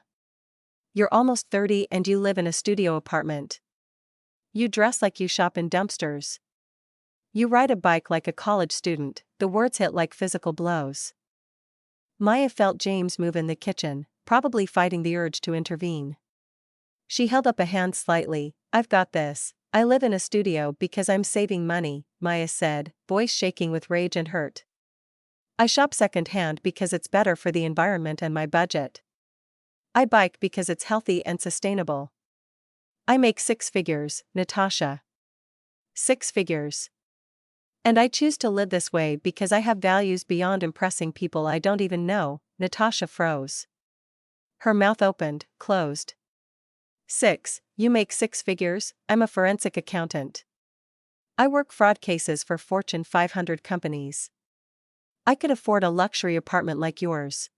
You're almost 30 and you live in a studio apartment. You dress like you shop in dumpsters. You ride a bike like a college student. The words hit like physical blows. Maya felt James move in the kitchen, probably fighting the urge to intervene. She held up a hand slightly. I've got this. I live in a studio because I'm saving money, Maya said, voice shaking with rage and hurt. I shop secondhand because it's better for the environment and my budget. I bike because it's healthy and sustainable. I make 6 figures, Natasha. 6 figures. And I choose to live this way because I have values beyond impressing people I don't even know. Natasha froze. Her mouth opened, closed. 6, you make 6 figures? I'm a forensic accountant. I work fraud cases for Fortune 500 companies. I could afford a luxury apartment like yours.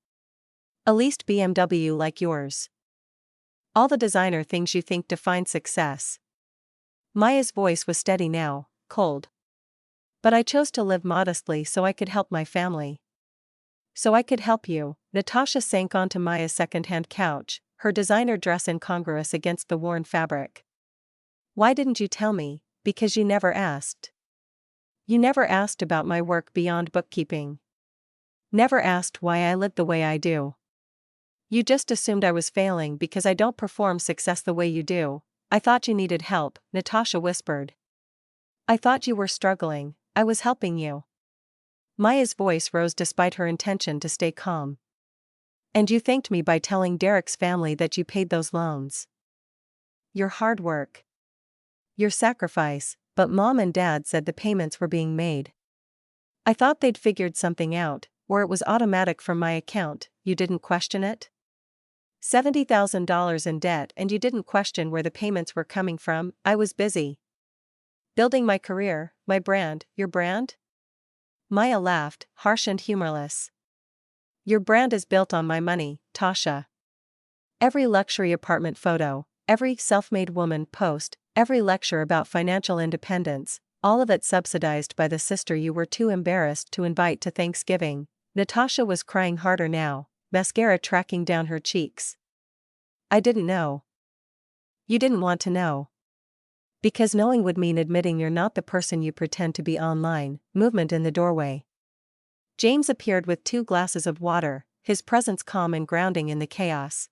A leased BMW like yours. All the designer things you think define success. Maya's voice was steady now, cold. But I chose to live modestly so I could help my family. So I could help you. Natasha sank onto Maya's second-hand couch, her designer dress incongruous against the worn fabric. Why didn't you tell me? Because you never asked. You never asked about my work beyond bookkeeping. Never asked why I lived the way I do. You just assumed I was failing because I don't perform success the way you do. I thought you needed help, Natasha whispered. I thought you were struggling. I was helping you. Maya's voice rose despite her intention to stay calm. And you thanked me by telling Derek's family that you paid those loans. Your hard work. Your sacrifice, but Mom and Dad said the payments were being made. I thought they'd figured something out, or it was automatic from my account. You didn't question it? $70,000 in debt and you didn't question where the payments were coming from. I was busy. Building my career, my brand, your brand? Maya laughed, harsh and humorless. Your brand is built on my money, Tasha. Every luxury apartment photo, every self-made woman post, every lecture about financial independence, all of it subsidized by the sister you were too embarrassed to invite to Thanksgiving. Natasha was crying harder now, mascara tracking down her cheeks. I didn't know. You didn't want to know. Because knowing would mean admitting you're not the person you pretend to be online. Movement in the doorway. James appeared with 2 glasses of water, his presence calm and grounding in the chaos.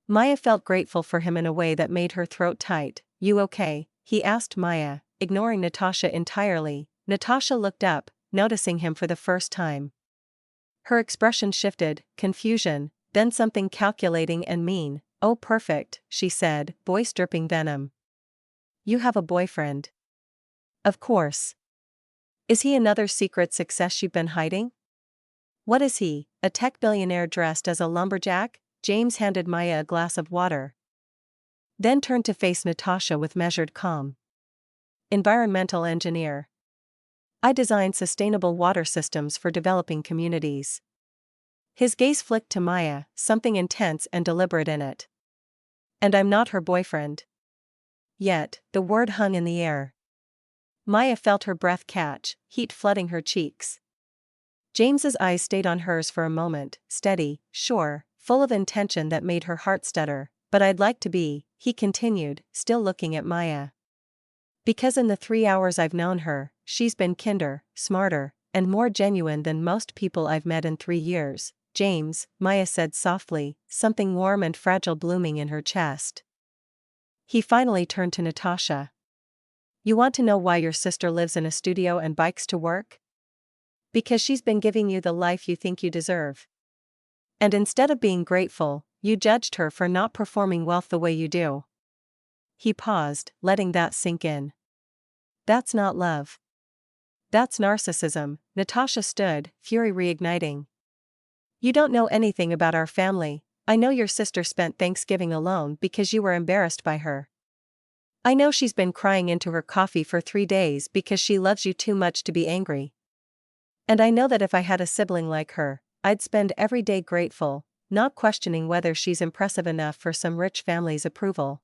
Maya felt grateful for him in a way that made her throat tight. You okay? He asked Maya, ignoring Natasha entirely. Natasha looked up, noticing him for the first time. Her expression shifted, confusion, then something calculating and mean. Oh perfect, she said, voice dripping venom. You have a boyfriend. Of course. Is he another secret success you've been hiding? What is he, a tech billionaire dressed as a lumberjack? James handed Maya a glass of water. Then turned to face Natasha with measured calm. Environmental engineer. I design sustainable water systems for developing communities. His gaze flicked to Maya, something intense and deliberate in it. And I'm not her boyfriend. Yet, the word hung in the air. Maya felt her breath catch, heat flooding her cheeks. James's eyes stayed on hers for a moment, steady, sure, full of intention that made her heart stutter. But I'd like to be, he continued, still looking at Maya. Because in the 3 hours I've known her, she's been kinder, smarter, and more genuine than most people I've met in 3 years. James, Maya said softly, something warm and fragile blooming in her chest. He finally turned to Natasha. You want to know why your sister lives in a studio and bikes to work? Because she's been giving you the life you think you deserve. And instead of being grateful, you judged her for not performing wealth the way you do. He paused, letting that sink in. That's not love. That's narcissism. Natasha stood, fury reigniting. You don't know anything about our family. I know your sister spent Thanksgiving alone because you were embarrassed by her. I know she's been crying into her coffee for 3 days because she loves you too much to be angry. And I know that if I had a sibling like her, I'd spend every day grateful, not questioning whether she's impressive enough for some rich family's approval.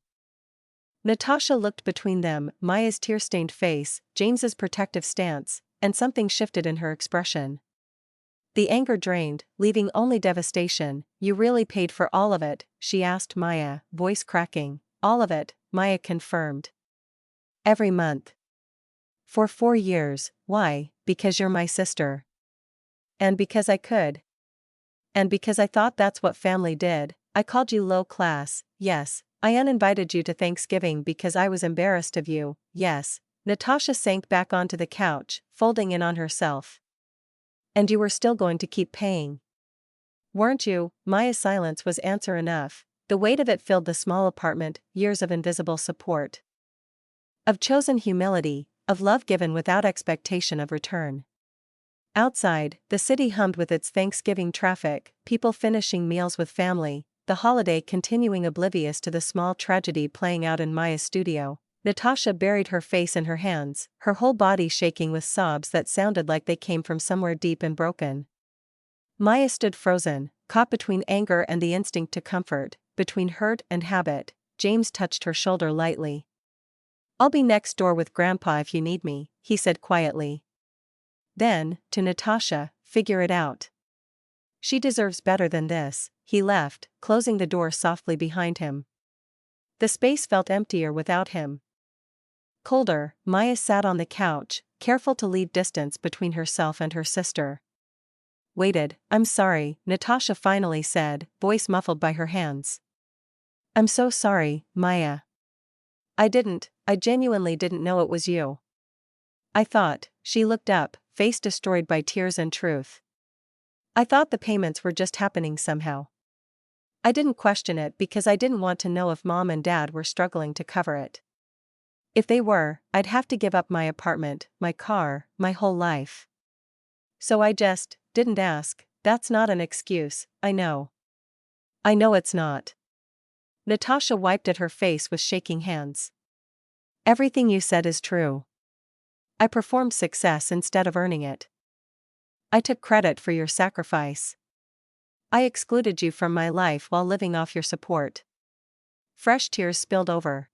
Natasha looked between them, Maya's tear-stained face, James's protective stance, and something shifted in her expression. The anger drained, leaving only devastation. You really paid for all of it, she asked Maya, voice cracking. All of it, Maya confirmed. Every month. For 4 years. Why? Because you're my sister. And because I could. And because I thought that's what family did. I called you low class, yes. I uninvited you to Thanksgiving because I was embarrassed of you, yes. Natasha sank back onto the couch, folding in on herself. And you were still going to keep paying. Weren't you? Maya's silence was answer enough. The weight of it filled the small apartment, years of invisible support. Of chosen humility, of love given without expectation of return. Outside, the city hummed with its Thanksgiving traffic, people finishing meals with family, the holiday continuing oblivious to the small tragedy playing out in Maya's studio. Natasha buried her face in her hands, her whole body shaking with sobs that sounded like they came from somewhere deep and broken. Maya stood frozen, caught between anger and the instinct to comfort, between hurt and habit. James touched her shoulder lightly. I'll be next door with Grandpa if you need me, he said quietly. Then, to Natasha, figure it out. She deserves better than this. He left, closing the door softly behind him. The space felt emptier without him. Colder, Maya sat on the couch, careful to leave distance between herself and her sister. Waited. I'm sorry, Natasha finally said, voice muffled by her hands. I'm so sorry, Maya. I genuinely didn't know it was you. I thought, she looked up, face destroyed by tears and truth. I thought the payments were just happening somehow. I didn't question it because I didn't want to know if Mom and Dad were struggling to cover it. If they were, I'd have to give up my apartment, my car, my whole life. So I just didn't ask. That's not an excuse, I know. I know it's not. Natasha wiped at her face with shaking hands. Everything you said is true. I performed success instead of earning it. I took credit for your sacrifice. I excluded you from my life while living off your support. Fresh tears spilled over.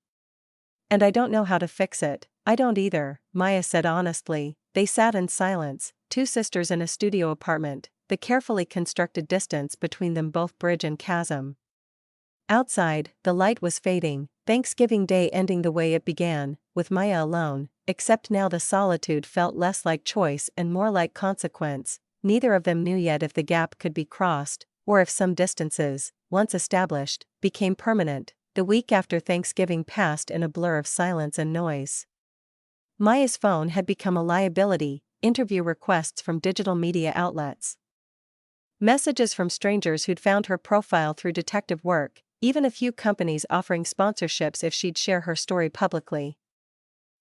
And I don't know how to fix it. I don't either, Maya said honestly. They sat in silence, two sisters in a studio apartment, the carefully constructed distance between them both bridge and chasm. Outside, the light was fading, Thanksgiving Day ending the way it began, with Maya alone, except now the solitude felt less like choice and more like consequence. Neither of them knew yet if the gap could be crossed, or if some distances, once established, became permanent. The week after Thanksgiving passed in a blur of silence and noise. Maya's phone had become a liability, interview requests from digital media outlets. Messages from strangers who'd found her profile through detective work, even a few companies offering sponsorships if she'd share her story publicly.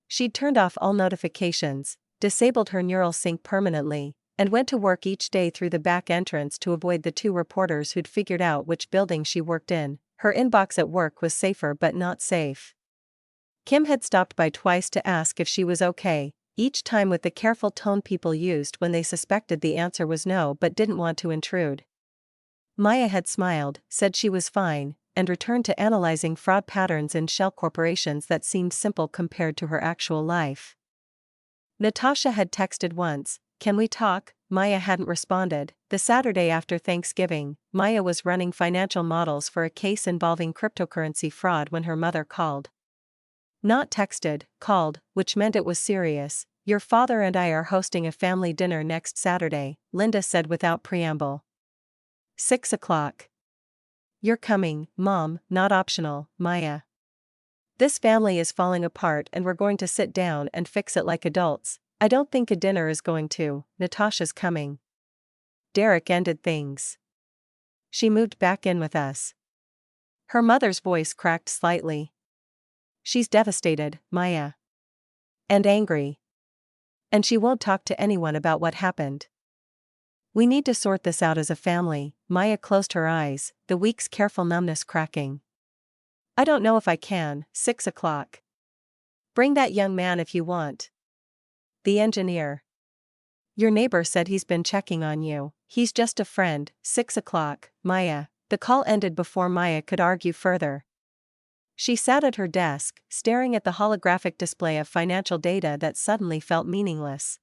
She'd turned off all notifications, disabled her neural sync permanently, and went to work each day through the back entrance to avoid the two reporters who'd figured out which building she worked in. Her inbox at work was safer but not safe. Kim had stopped by twice to ask if she was okay, each time with the careful tone people used when they suspected the answer was no but didn't want to intrude. Maya had smiled, said she was fine, and returned to analyzing fraud patterns in shell corporations that seemed simple compared to her actual life. Natasha had texted once, "Can we talk?" Maya hadn't responded. The Saturday after Thanksgiving, Maya was running financial models for a case involving cryptocurrency fraud when her mother called. Not texted, called, which meant it was serious. "Your father and I are hosting a family dinner next Saturday," Linda said without preamble. 6 o'clock. "You're coming, Mom, not optional, Maya. This family is falling apart and we're going to sit down and fix it like adults. I don't think a dinner is going to. Natasha's coming." Derek ended things. "She moved back in with us." Her mother's voice cracked slightly. "She's devastated, Maya. And angry. And she won't talk to anyone about what happened. We need to sort this out as a family." Maya closed her eyes, the week's careful numbness cracking. "I don't know if I can." 6 o'clock. "Bring that young man if you want. The engineer. Your neighbor said he's been checking on you. He's just a friend." 6 o'clock. Maya. The call ended before Maya could argue further. She sat at her desk, staring at the holographic display of financial data that suddenly felt meaningless.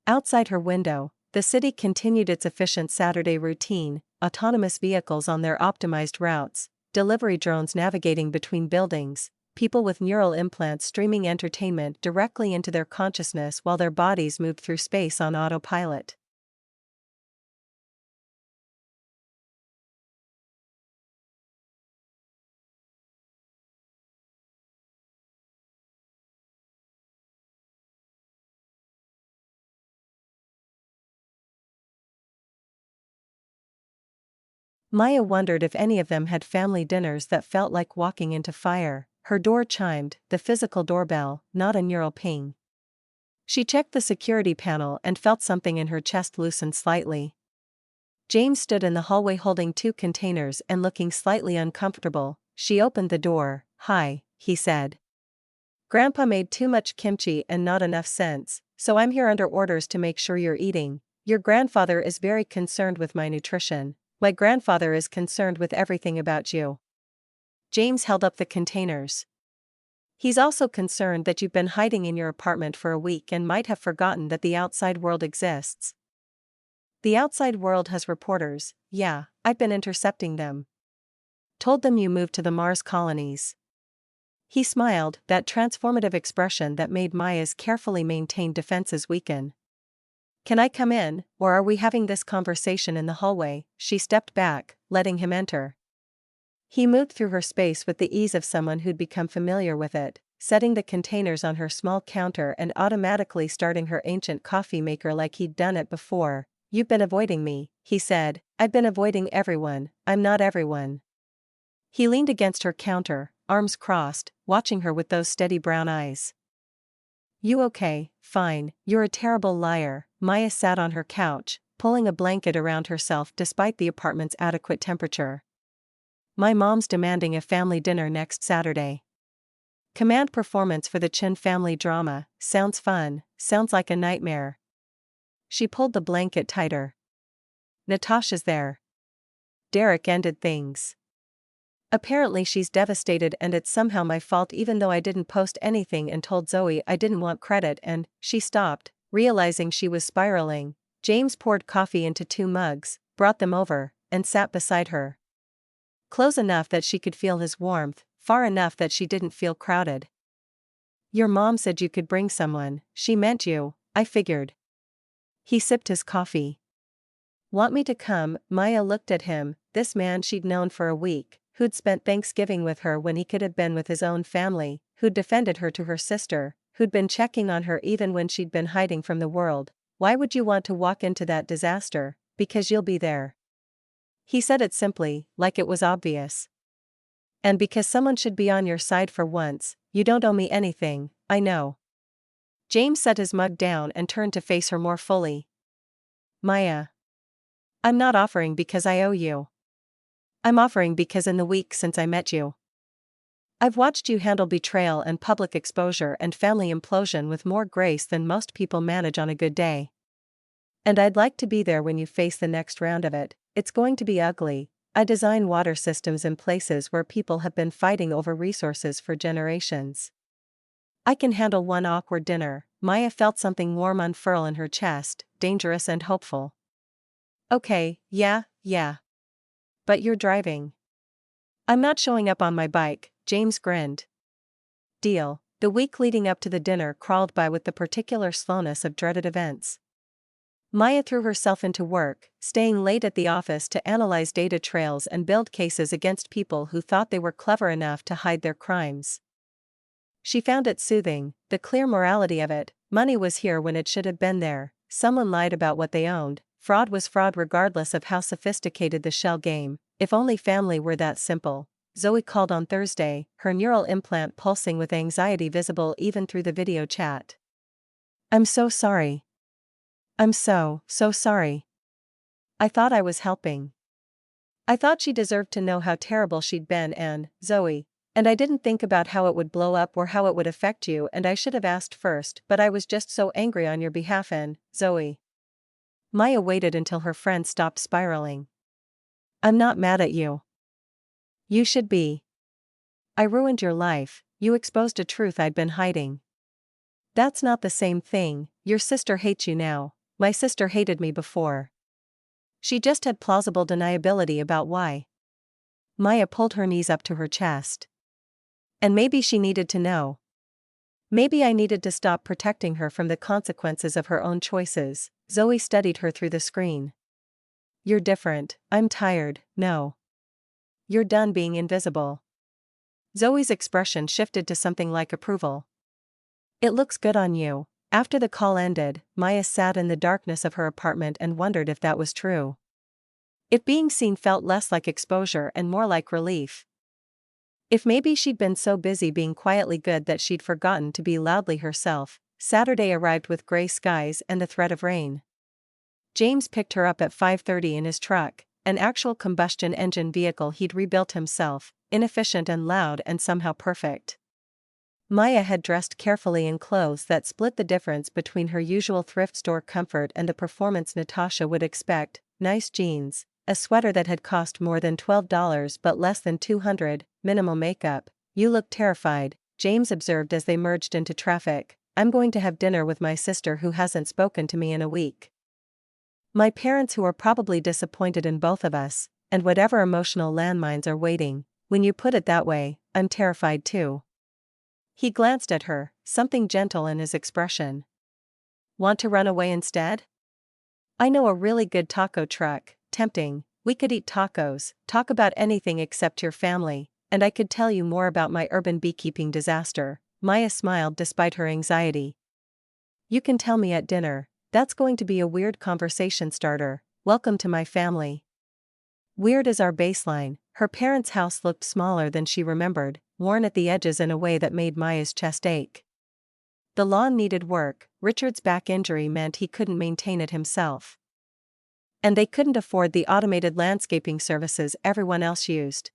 Outside her window, the city continued its efficient Saturday routine, autonomous vehicles on their optimized routes, delivery drones navigating between buildings, people with neural implants streaming entertainment directly into their consciousness while their bodies moved through space on autopilot. Maya wondered if any of them had family dinners that felt like walking into fire. Her door chimed, the physical doorbell, not a neural ping. She checked the security panel and felt something in her chest loosen slightly. James stood in the hallway holding two containers and looking slightly uncomfortable. She opened the door. "Hi," he said. "Grandpa made too much kimchi and not enough sense, so I'm here under orders to make sure you're eating. Your grandfather is very concerned with my nutrition. My grandfather is concerned with everything about you." James held up the containers. "He's also concerned that you've been hiding in your apartment for a week and might have forgotten that the outside world exists." "The outside world has reporters. Yeah, I've been intercepting them." "Told them you moved to the Mars colonies." He smiled, that transformative expression that made Maya's carefully maintained defenses weaken. "Can I come in, or are we having this conversation in the hallway?" She stepped back, letting him enter. He moved through her space with the ease of someone who'd become familiar with it, setting the containers on her small counter and automatically starting her ancient coffee maker like he'd done it before. "You've been avoiding me," he said. "I've been avoiding everyone. I'm not everyone." He leaned against her counter, arms crossed, watching her with those steady brown eyes. "You okay?" "Fine. You're a terrible liar." Maya sat on her couch, pulling a blanket around herself despite the apartment's adequate temperature. "My mom's demanding a family dinner next Saturday." Command performance for the Chin family drama. Sounds fun, sounds like a nightmare. She pulled the blanket tighter. Natasha's there. Derek ended things. Apparently she's devastated and it's somehow my fault even though I didn't post anything and told Zoe I didn't want credit and, she stopped, realizing she was spiraling. James poured coffee into 2 mugs, brought them over, and sat beside her. Close enough that she could feel his warmth, far enough that she didn't feel crowded. Your mom said you could bring someone, she meant you, I figured. He sipped his coffee. Want me to come? Maya looked at him, this man she'd known for a week, who'd spent Thanksgiving with her when he could have been with his own family, who'd defended her to her sister, who'd been checking on her even when she'd been hiding from the world. Why would you want to walk into that disaster? Because you'll be there. He said it simply, like it was obvious. And because someone should be on your side for once, you don't owe me anything, I know. James set his mug down and turned to face her more fully. Maya. I'm not offering because I owe you. I'm offering because in the week since I met you, I've watched you handle betrayal and public exposure and family implosion with more grace than most people manage on a good day. And I'd like to be there when you face the next round of it. It's going to be ugly. I design water systems in places where people have been fighting over resources for generations. I can handle one awkward dinner. Maya felt something warm unfurl in her chest, dangerous and hopeful. Okay, yeah. But you're driving. I'm not showing up on my bike, James grinned. Deal. The week leading up to the dinner crawled by with the particular slowness of dreaded events. Maya threw herself into work, staying late at the office to analyze data trails and build cases against people who thought they were clever enough to hide their crimes. She found it soothing, the clear morality of it. Money was here when it should have been there, someone lied about what they owned, fraud was fraud regardless of how sophisticated the shell game. If only family were that simple. Zoe called on Thursday, her neural implant pulsing with anxiety visible even through the video chat. I'm so sorry. I'm so sorry. I thought I was helping. I thought she deserved to know how terrible she'd been and, Zoe, and I didn't think about how it would blow up or how it would affect you and I should have asked first but I was just so angry on your behalf and, Zoe. Maya waited until her friend stopped spiraling. I'm not mad at you. You should be. I ruined your life, you exposed a truth I'd been hiding. That's not the same thing, your sister hates you now, my sister hated me before. She just had plausible deniability about why. Maya pulled her knees up to her chest. And maybe she needed to know. Maybe I needed to stop protecting her from the consequences of her own choices. Zoe studied her through the screen. You're different, I'm tired, no. You're done being invisible. Zoe's expression shifted to something like approval. It looks good on you. After the call ended, Maya sat in the darkness of her apartment and wondered if that was true. If being seen felt less like exposure and more like relief. If maybe she'd been so busy being quietly good that she'd forgotten to be loudly herself. Saturday arrived with gray skies and a threat of rain. James picked her up at 5:30 in his truck, an actual combustion engine vehicle he'd rebuilt himself, inefficient and loud and somehow perfect. Maya had dressed carefully in clothes that split the difference between her usual thrift store comfort and the performance Natasha would expect, nice jeans, a sweater that had cost more than $12 but less than $200, minimal makeup. You look terrified, James observed as they merged into traffic. I'm going to have dinner with my sister who hasn't spoken to me in a week. My parents who are probably disappointed in both of us, and whatever emotional landmines are waiting. When you put it that way, I'm terrified too. He glanced at her, something gentle in his expression. Want to run away instead? I know a really good taco truck, tempting. We could eat tacos, talk about anything except your family, and I could tell you more about my urban beekeeping disaster. Maya smiled despite her anxiety. You can tell me at dinner, that's going to be a weird conversation starter. Welcome to my family. Weird is our baseline. Her parents' house looked smaller than she remembered, worn at the edges in a way that made Maya's chest ache. The lawn needed work. Richard's back injury meant he couldn't maintain it himself. And they couldn't afford the automated landscaping services everyone else used.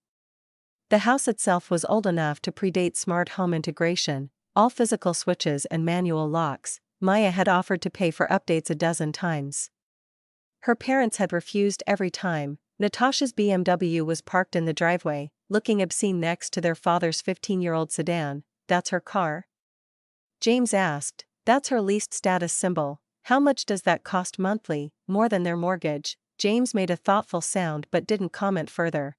The house itself was old enough to predate smart home integration, all physical switches and manual locks. Maya had offered to pay for updates a dozen times. Her parents had refused every time. Natasha's BMW was parked in the driveway, looking obscene next to their father's 15-year-old sedan. That's her car? James asked. That's her least status symbol. How much does that cost monthly? More than their mortgage. James made a thoughtful sound but didn't comment further.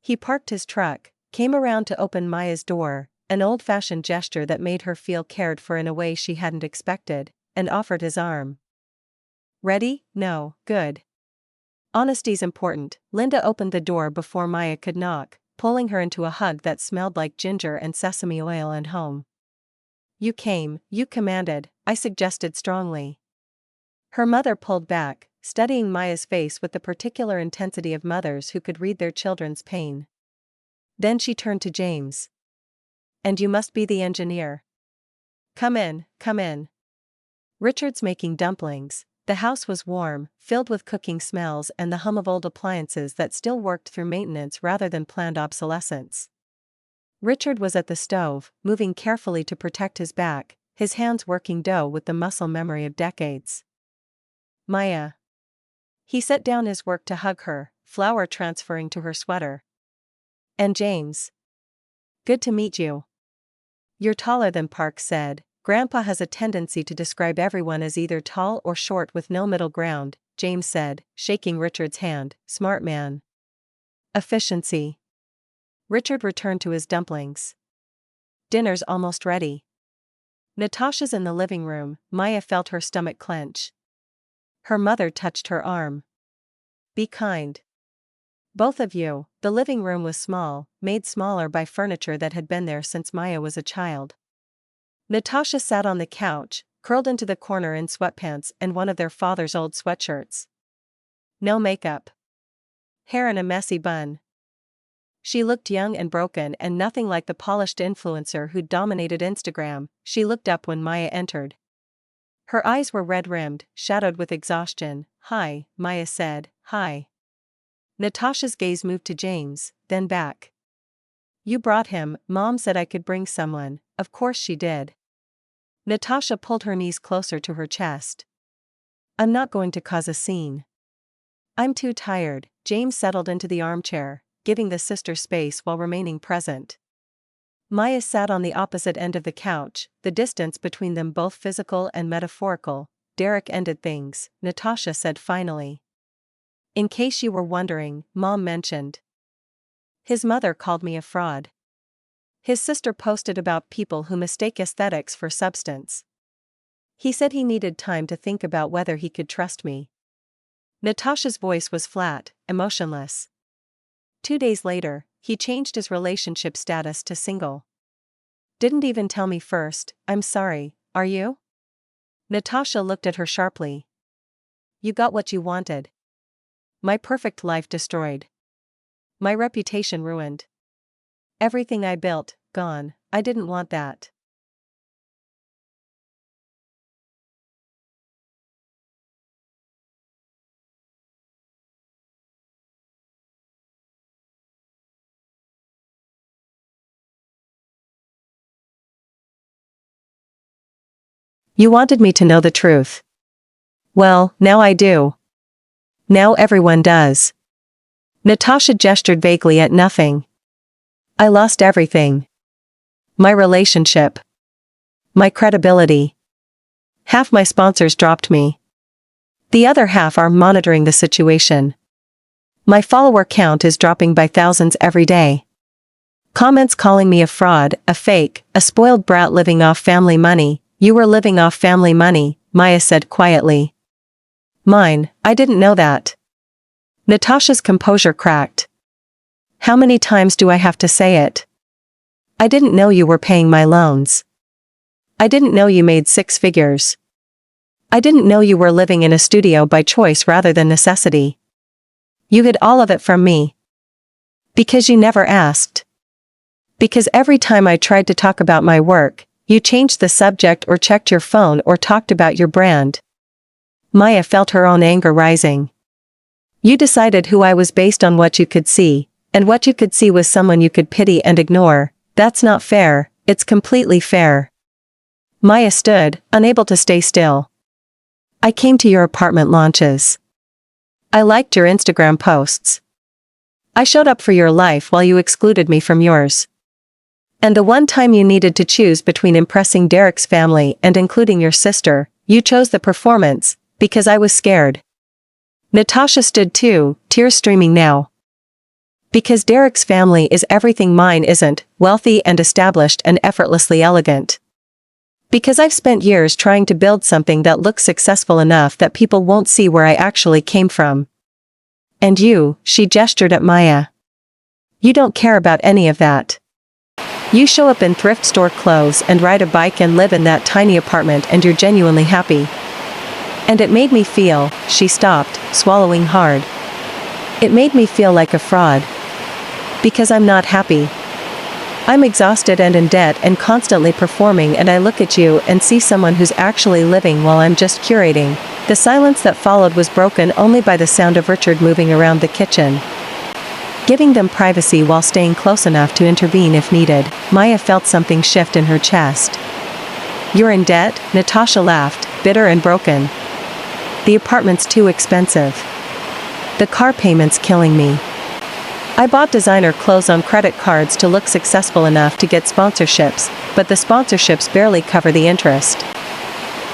He parked his truck, came around to open Maya's door, an old-fashioned gesture that made her feel cared for in a way she hadn't expected, and offered his arm. Ready? No, good. Honesty's important. Linda opened the door before Maya could knock, pulling her into a hug that smelled like ginger and sesame oil and home. You came, you commanded, I suggested strongly. Her mother pulled back, studying Maya's face with the particular intensity of mothers who could read their children's pain. Then she turned to James. And you must be the engineer. Come in, come in. Richard's making dumplings. The house was warm, filled with cooking smells and the hum of old appliances that still worked through maintenance rather than planned obsolescence. Richard was at the stove, moving carefully to protect his back, his hands working dough with the muscle memory of decades. Maya. He set down his work to hug her, flour transferring to her sweater. And James. Good to meet you. You're taller than Park said. Grandpa has a tendency to describe everyone as either tall or short with no middle ground, James said, shaking Richard's hand. Smart man. Efficiency. Richard returned to his dumplings. Dinner's almost ready. Natasha's in the living room. Maya felt her stomach clench. Her mother touched her arm. Be kind. Both of you. The living room was small, made smaller by furniture that had been there since Maya was a child. Natasha sat on the couch, curled into the corner in sweatpants and one of their father's old sweatshirts. No makeup. Hair in a messy bun. She looked young and broken and nothing like the polished influencer who'd dominated Instagram. She looked up when Maya entered. Her eyes were red-rimmed, shadowed with exhaustion. Hi, Maya said. Hi. Natasha's gaze moved to James, then back. You brought him. Mom said I could bring someone. Of course she did. Natasha pulled her knees closer to her chest. I'm not going to cause a scene. I'm too tired. James settled into the armchair, giving the sister space while remaining present. Maya sat on the opposite end of the couch, the distance between them both physical and metaphorical. Derek ended things, Natasha said finally. In case you were wondering, Mom mentioned. His mother called me a fraud. His sister posted about people who mistake aesthetics for substance. He said he needed time to think about whether he could trust me. Natasha's voice was flat, emotionless. 2 days later, he changed his relationship status to single. Didn't even tell me first. I'm sorry, are you? Natasha looked at her sharply. You got what you wanted. My perfect life destroyed. My reputation ruined. Everything I built, gone. I didn't want that. You wanted me to know the truth. Well, now I do. Now everyone does. Natasha gestured vaguely at nothing. I lost everything. My relationship. My credibility. Half my sponsors dropped me. The other half are monitoring the situation. My follower count is dropping by thousands every day. Comments calling me a fraud, a fake, a spoiled brat living off family money. You were living off family money, Maya said quietly. Mine, I didn't know that. Natasha's composure cracked. How many times do I have to say it? I didn't know you were paying my loans. I didn't know you made 6 figures. I didn't know you were living in a studio by choice rather than necessity. You hid all of it from me. Because you never asked. Because every time I tried to talk about my work, you changed the subject or checked your phone or talked about your brand. Maya felt her own anger rising. You decided who I was based on what you could see, And what you could see was someone you could pity and ignore. That's not fair, it's completely fair. Maya stood, unable to stay still. I came to your apartment launches. I liked your Instagram posts. I showed up for your life while you excluded me from yours. And the one time you needed to choose between impressing Derek's family and including your sister, you chose the performance, because I was scared. Natasha stood too, tears streaming now. Because Derek's family is everything mine isn't, wealthy and established and effortlessly elegant. Because I've spent years trying to build something that looks successful enough that people won't see where I actually came from. And you, she gestured at Maya. You don't care about any of that. You show up in thrift store clothes and ride a bike and live in that tiny apartment and you're genuinely happy. And it made me feel, she stopped, swallowing hard. It made me feel like a fraud. Because I'm not happy. I'm exhausted and in debt and constantly performing, and I look at you and see someone who's actually living while I'm just curating. The silence that followed was broken only by the sound of Richard moving around the kitchen, giving them privacy while staying close enough to intervene if needed. Maya felt something shift in her chest. You're in debt? Natasha laughed, bitter and broken. The apartment's too expensive. The car payment's killing me. I bought designer clothes on credit cards to look successful enough to get sponsorships, but the sponsorships barely cover the interest.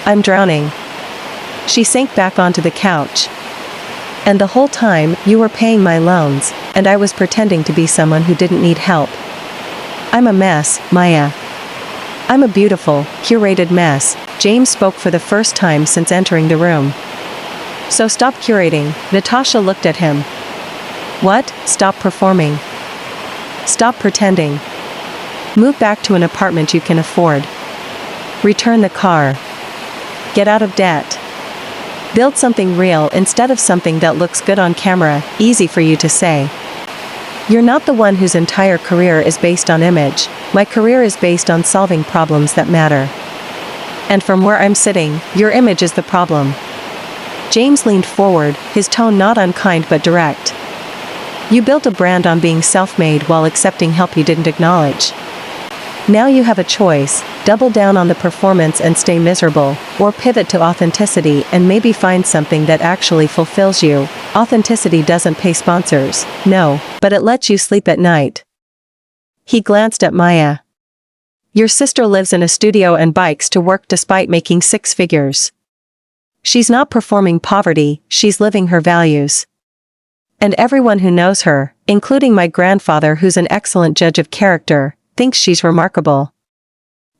I'm drowning. She sank back onto the couch. And the whole time, you were paying my loans, and I was pretending to be someone who didn't need help. I'm a mess, Maya. I'm a beautiful, curated mess. James spoke for the first time since entering the room. So stop curating. Natasha looked at him. What? Stop performing. Stop pretending. Move back to an apartment you can afford. Return the car. Get out of debt. Build something real instead of something that looks good on camera. Easy for you to say. You're not the one whose entire career is based on image. My career is based on solving problems that matter. And from where I'm sitting, your image is the problem. James leaned forward, his tone not unkind but direct. You built a brand on being self-made while accepting help you didn't acknowledge. Now you have a choice: double down on the performance and stay miserable, or pivot to authenticity and maybe find something that actually fulfills you. Authenticity doesn't pay sponsors, no, but it lets you sleep at night. He glanced at Maya. Your sister lives in a studio and bikes to work despite making 6 figures. She's not performing poverty, she's living her values. And everyone who knows her, including my grandfather who's an excellent judge of character, thinks she's remarkable.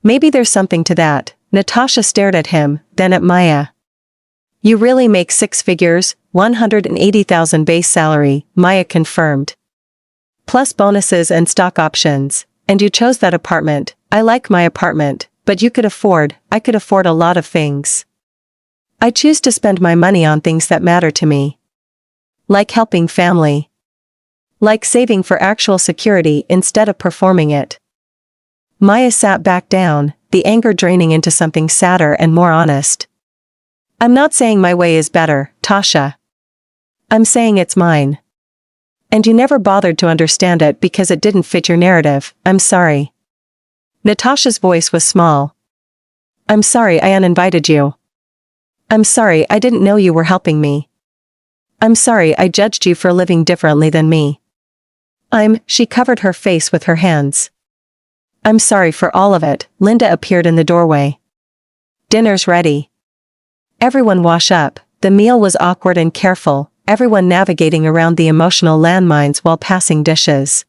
Maybe there's something to that. Natasha stared at him, then at Maya. You really make 6 figures, 180,000 base salary, Maya confirmed. Plus bonuses and stock options. And you chose that apartment. I like my apartment, but I could afford a lot of things. I choose to spend my money on things that matter to me. Like helping family. Like saving for actual security instead of performing it. Maya sat back down, the anger draining into something sadder and more honest. I'm not saying my way is better, Tasha. I'm saying it's mine. And you never bothered to understand it because it didn't fit your narrative. I'm sorry. Natasha's voice was small. I'm sorry I uninvited you. I'm sorry I didn't know you were helping me. I'm sorry I judged you for living differently than me. She covered her face with her hands. I'm sorry for all of it. Linda appeared in the doorway. Dinner's ready. Everyone wash up. The meal was awkward and careful, everyone navigating around the emotional landmines while passing dishes.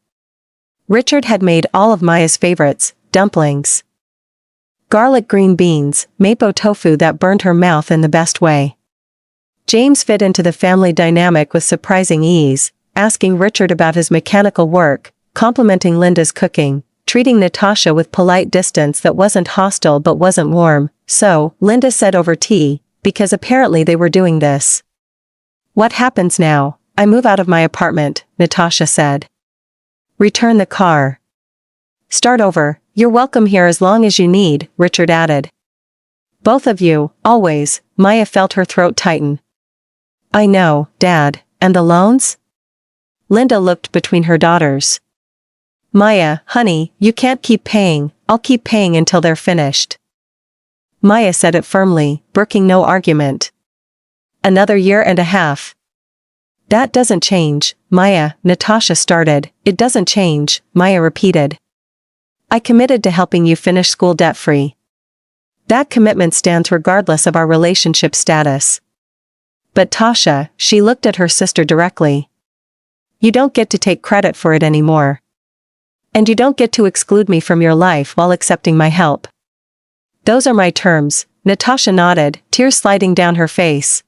Richard had made all of Maya's favorites, dumplings. Garlic green beans, mapo tofu that burned her mouth in the best way. James fit into the family dynamic with surprising ease, asking Richard about his mechanical work, complimenting Linda's cooking, treating Natasha with polite distance that wasn't hostile but wasn't warm. So, Linda said over tea, because apparently they were doing this. What happens now? I move out of my apartment, Natasha said. Return the car. Start over. You're welcome here as long as you need, Richard added. Both of you, always. Maya felt her throat tighten. I know, Dad. And the loans? Linda looked between her daughters. Maya, honey, you can't keep paying, I'll keep paying until they're finished. Maya said it firmly, brooking no argument. Another year and a half. That doesn't change, Maya, Natasha started. It doesn't change, Maya repeated. I committed to helping you finish school debt-free. That commitment stands regardless of our relationship status. But Tasha, she looked at her sister directly. You don't get to take credit for it anymore. And you don't get to exclude me from your life while accepting my help. Those are my terms, Natasha nodded, tears sliding down her face.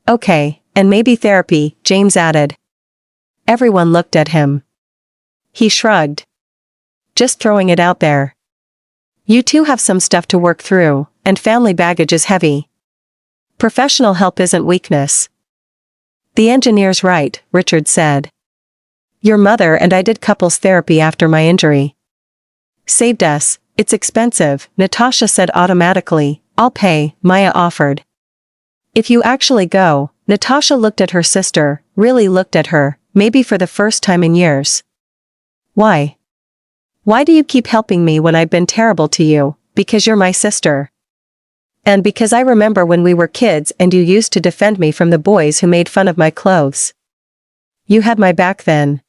Okay, and maybe therapy, James added. Everyone looked at him. He shrugged. Just throwing it out there. You two have some stuff to work through, and family baggage is heavy. Professional help isn't weakness. The engineer's right, Richard said. Your mother and I did couples therapy after my injury. Saved us. It's expensive, Natasha said automatically. I'll pay, Maya offered. If you actually go, Natasha looked at her sister, really looked at her, maybe for the first time in years. Why? Why do you keep helping me when I've been terrible to you? Because you're my sister. And because I remember when we were kids and you used to defend me from the boys who made fun of my clothes. You had my back then.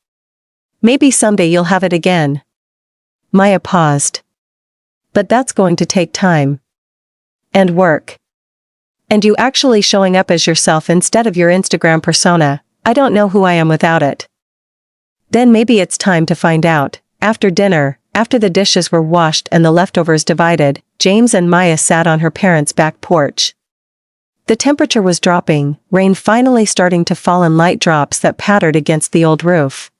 Maybe someday you'll have it again. Maya paused. But that's going to take time. And work. And you actually showing up as yourself instead of your Instagram persona. I don't know who I am without it. Then maybe it's time to find out. After dinner, after the dishes were washed and the leftovers divided, James and Maya sat on her parents' back porch. The temperature was dropping, rain finally starting to fall in light drops that pattered against the old roof.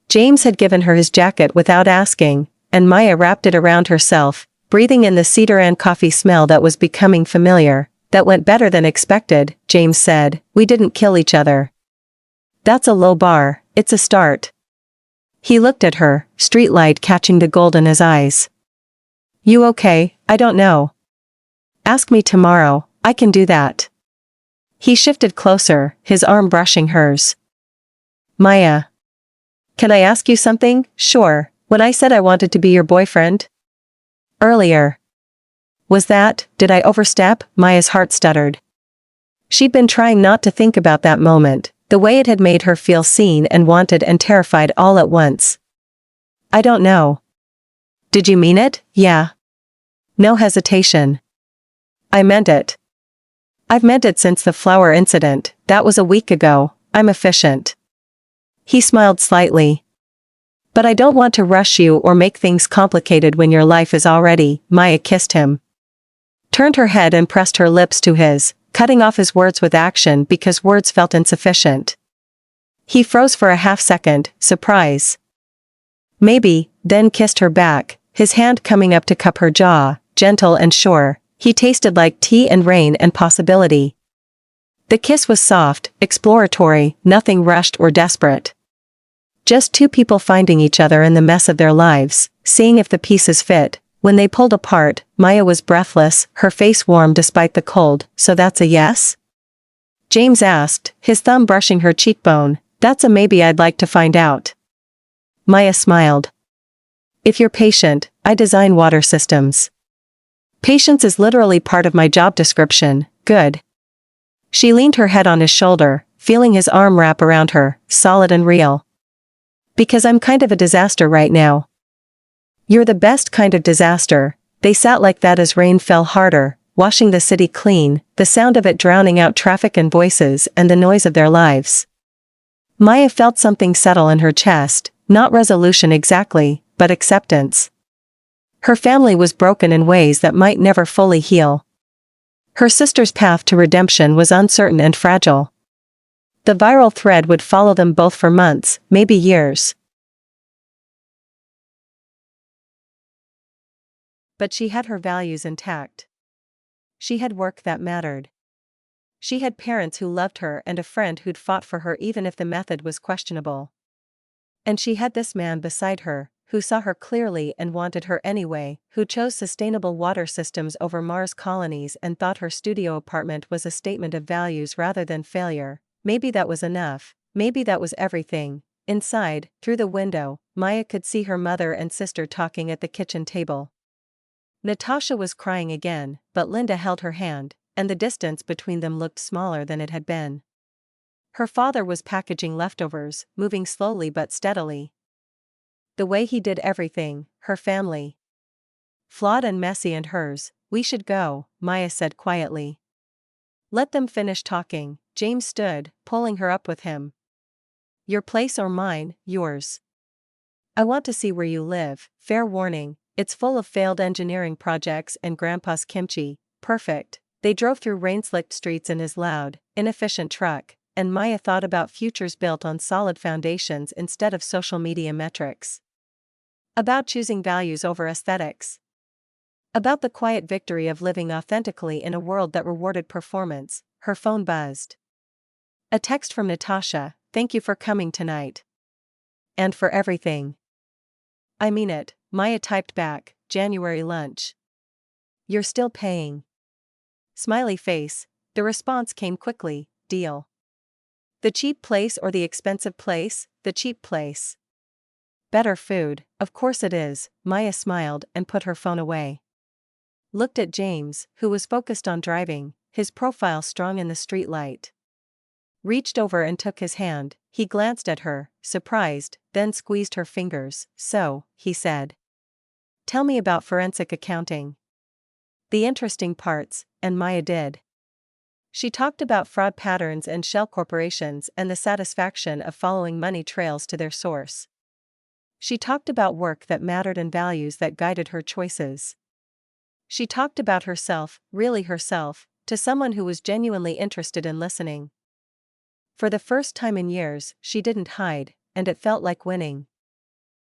James had given her his jacket without asking, and Maya wrapped it around herself, breathing in the cedar and coffee smell that was becoming familiar. That went better than expected, James said. We didn't kill each other. That's a low bar, it's a start. He looked at her, streetlight catching the gold in his eyes. You okay? I don't know. Ask me tomorrow, I can do that. He shifted closer, his arm brushing hers. Maya. Can I ask you something? Sure. When I said I wanted to be your boyfriend? Earlier. Did I overstep? Maya's heart stuttered. She'd been trying not to think about that moment, the way it had made her feel seen and wanted and terrified all at once. I don't know. Did you mean it? Yeah. No hesitation. I meant it. I've meant it since the flower incident. That was a week ago. I'm efficient. He smiled slightly. But I don't want to rush you or make things complicated when your life is already. Maya kissed him. Turned her head and pressed her lips to his, cutting off his words with action because words felt insufficient. He froze for a half-second, surprise. Maybe, then kissed her back, his hand coming up to cup her jaw, gentle and sure. He tasted like tea and rain and possibility. The kiss was soft, exploratory, nothing rushed or desperate. Just two people finding each other in the mess of their lives, seeing if the pieces fit. When they pulled apart, Maya was breathless, her face warm despite the cold. So that's a yes? James asked, his thumb brushing her cheekbone. That's a maybe, I'd like to find out. Maya smiled. If you're patient, I design water systems. Patience is literally part of my job description. Good. She leaned her head on his shoulder, feeling his arm wrap around her, solid and real. Because I'm kind of a disaster right now. You're the best kind of disaster. They sat like that as rain fell harder, washing the city clean, the sound of it drowning out traffic and voices and the noise of their lives. Maya felt something settle in her chest, not resolution exactly, but acceptance. Her family was broken in ways that might never fully heal. Her sister's path to redemption was uncertain and fragile. The viral thread would follow them both for months, maybe years. But she had her values intact. She had work that mattered. She had parents who loved her and a friend who'd fought for her even if the method was questionable. And she had this man beside her, who saw her clearly and wanted her anyway, who chose sustainable water systems over Mars colonies and thought her studio apartment was a statement of values rather than failure. Maybe that was enough. Maybe that was everything. Inside, through the window, Maya could see her mother and sister talking at the kitchen table. Natasha was crying again, but Linda held her hand, and the distance between them looked smaller than it had been. Her father was packaging leftovers, moving slowly but steadily. The way he did everything, her family. Flawed and messy and hers. We should go, Maya said quietly. Let them finish talking. James stood, pulling her up with him. Your place or mine? Yours. I want to see where you live. Fair warning, it's full of failed engineering projects and grandpa's kimchi. Perfect. They drove through rain-slicked streets in his loud, inefficient truck, and Maya thought about futures built on solid foundations instead of social media metrics. About choosing values over aesthetics. About the quiet victory of living authentically in a world that rewarded performance. Her phone buzzed. A text from Natasha, thank you for coming tonight. And for everything. I mean it, Maya typed back, January lunch. You're still paying. Smiley face, the response came quickly, deal. The cheap place or the expensive place? The cheap place. Better food, of course it is, Maya smiled and put her phone away. Looked at James, who was focused on driving, his profile strong in the street light. Reached over and took his hand. He glanced at her, surprised, then squeezed her fingers. So, he said. Tell me about forensic accounting. The interesting parts, and Maya did. She talked about fraud patterns and shell corporations and the satisfaction of following money trails to their source. She talked about work that mattered and values that guided her choices. She talked about herself, really herself, to someone who was genuinely interested in listening. For the first time in years, she didn't hide, and it felt like winning.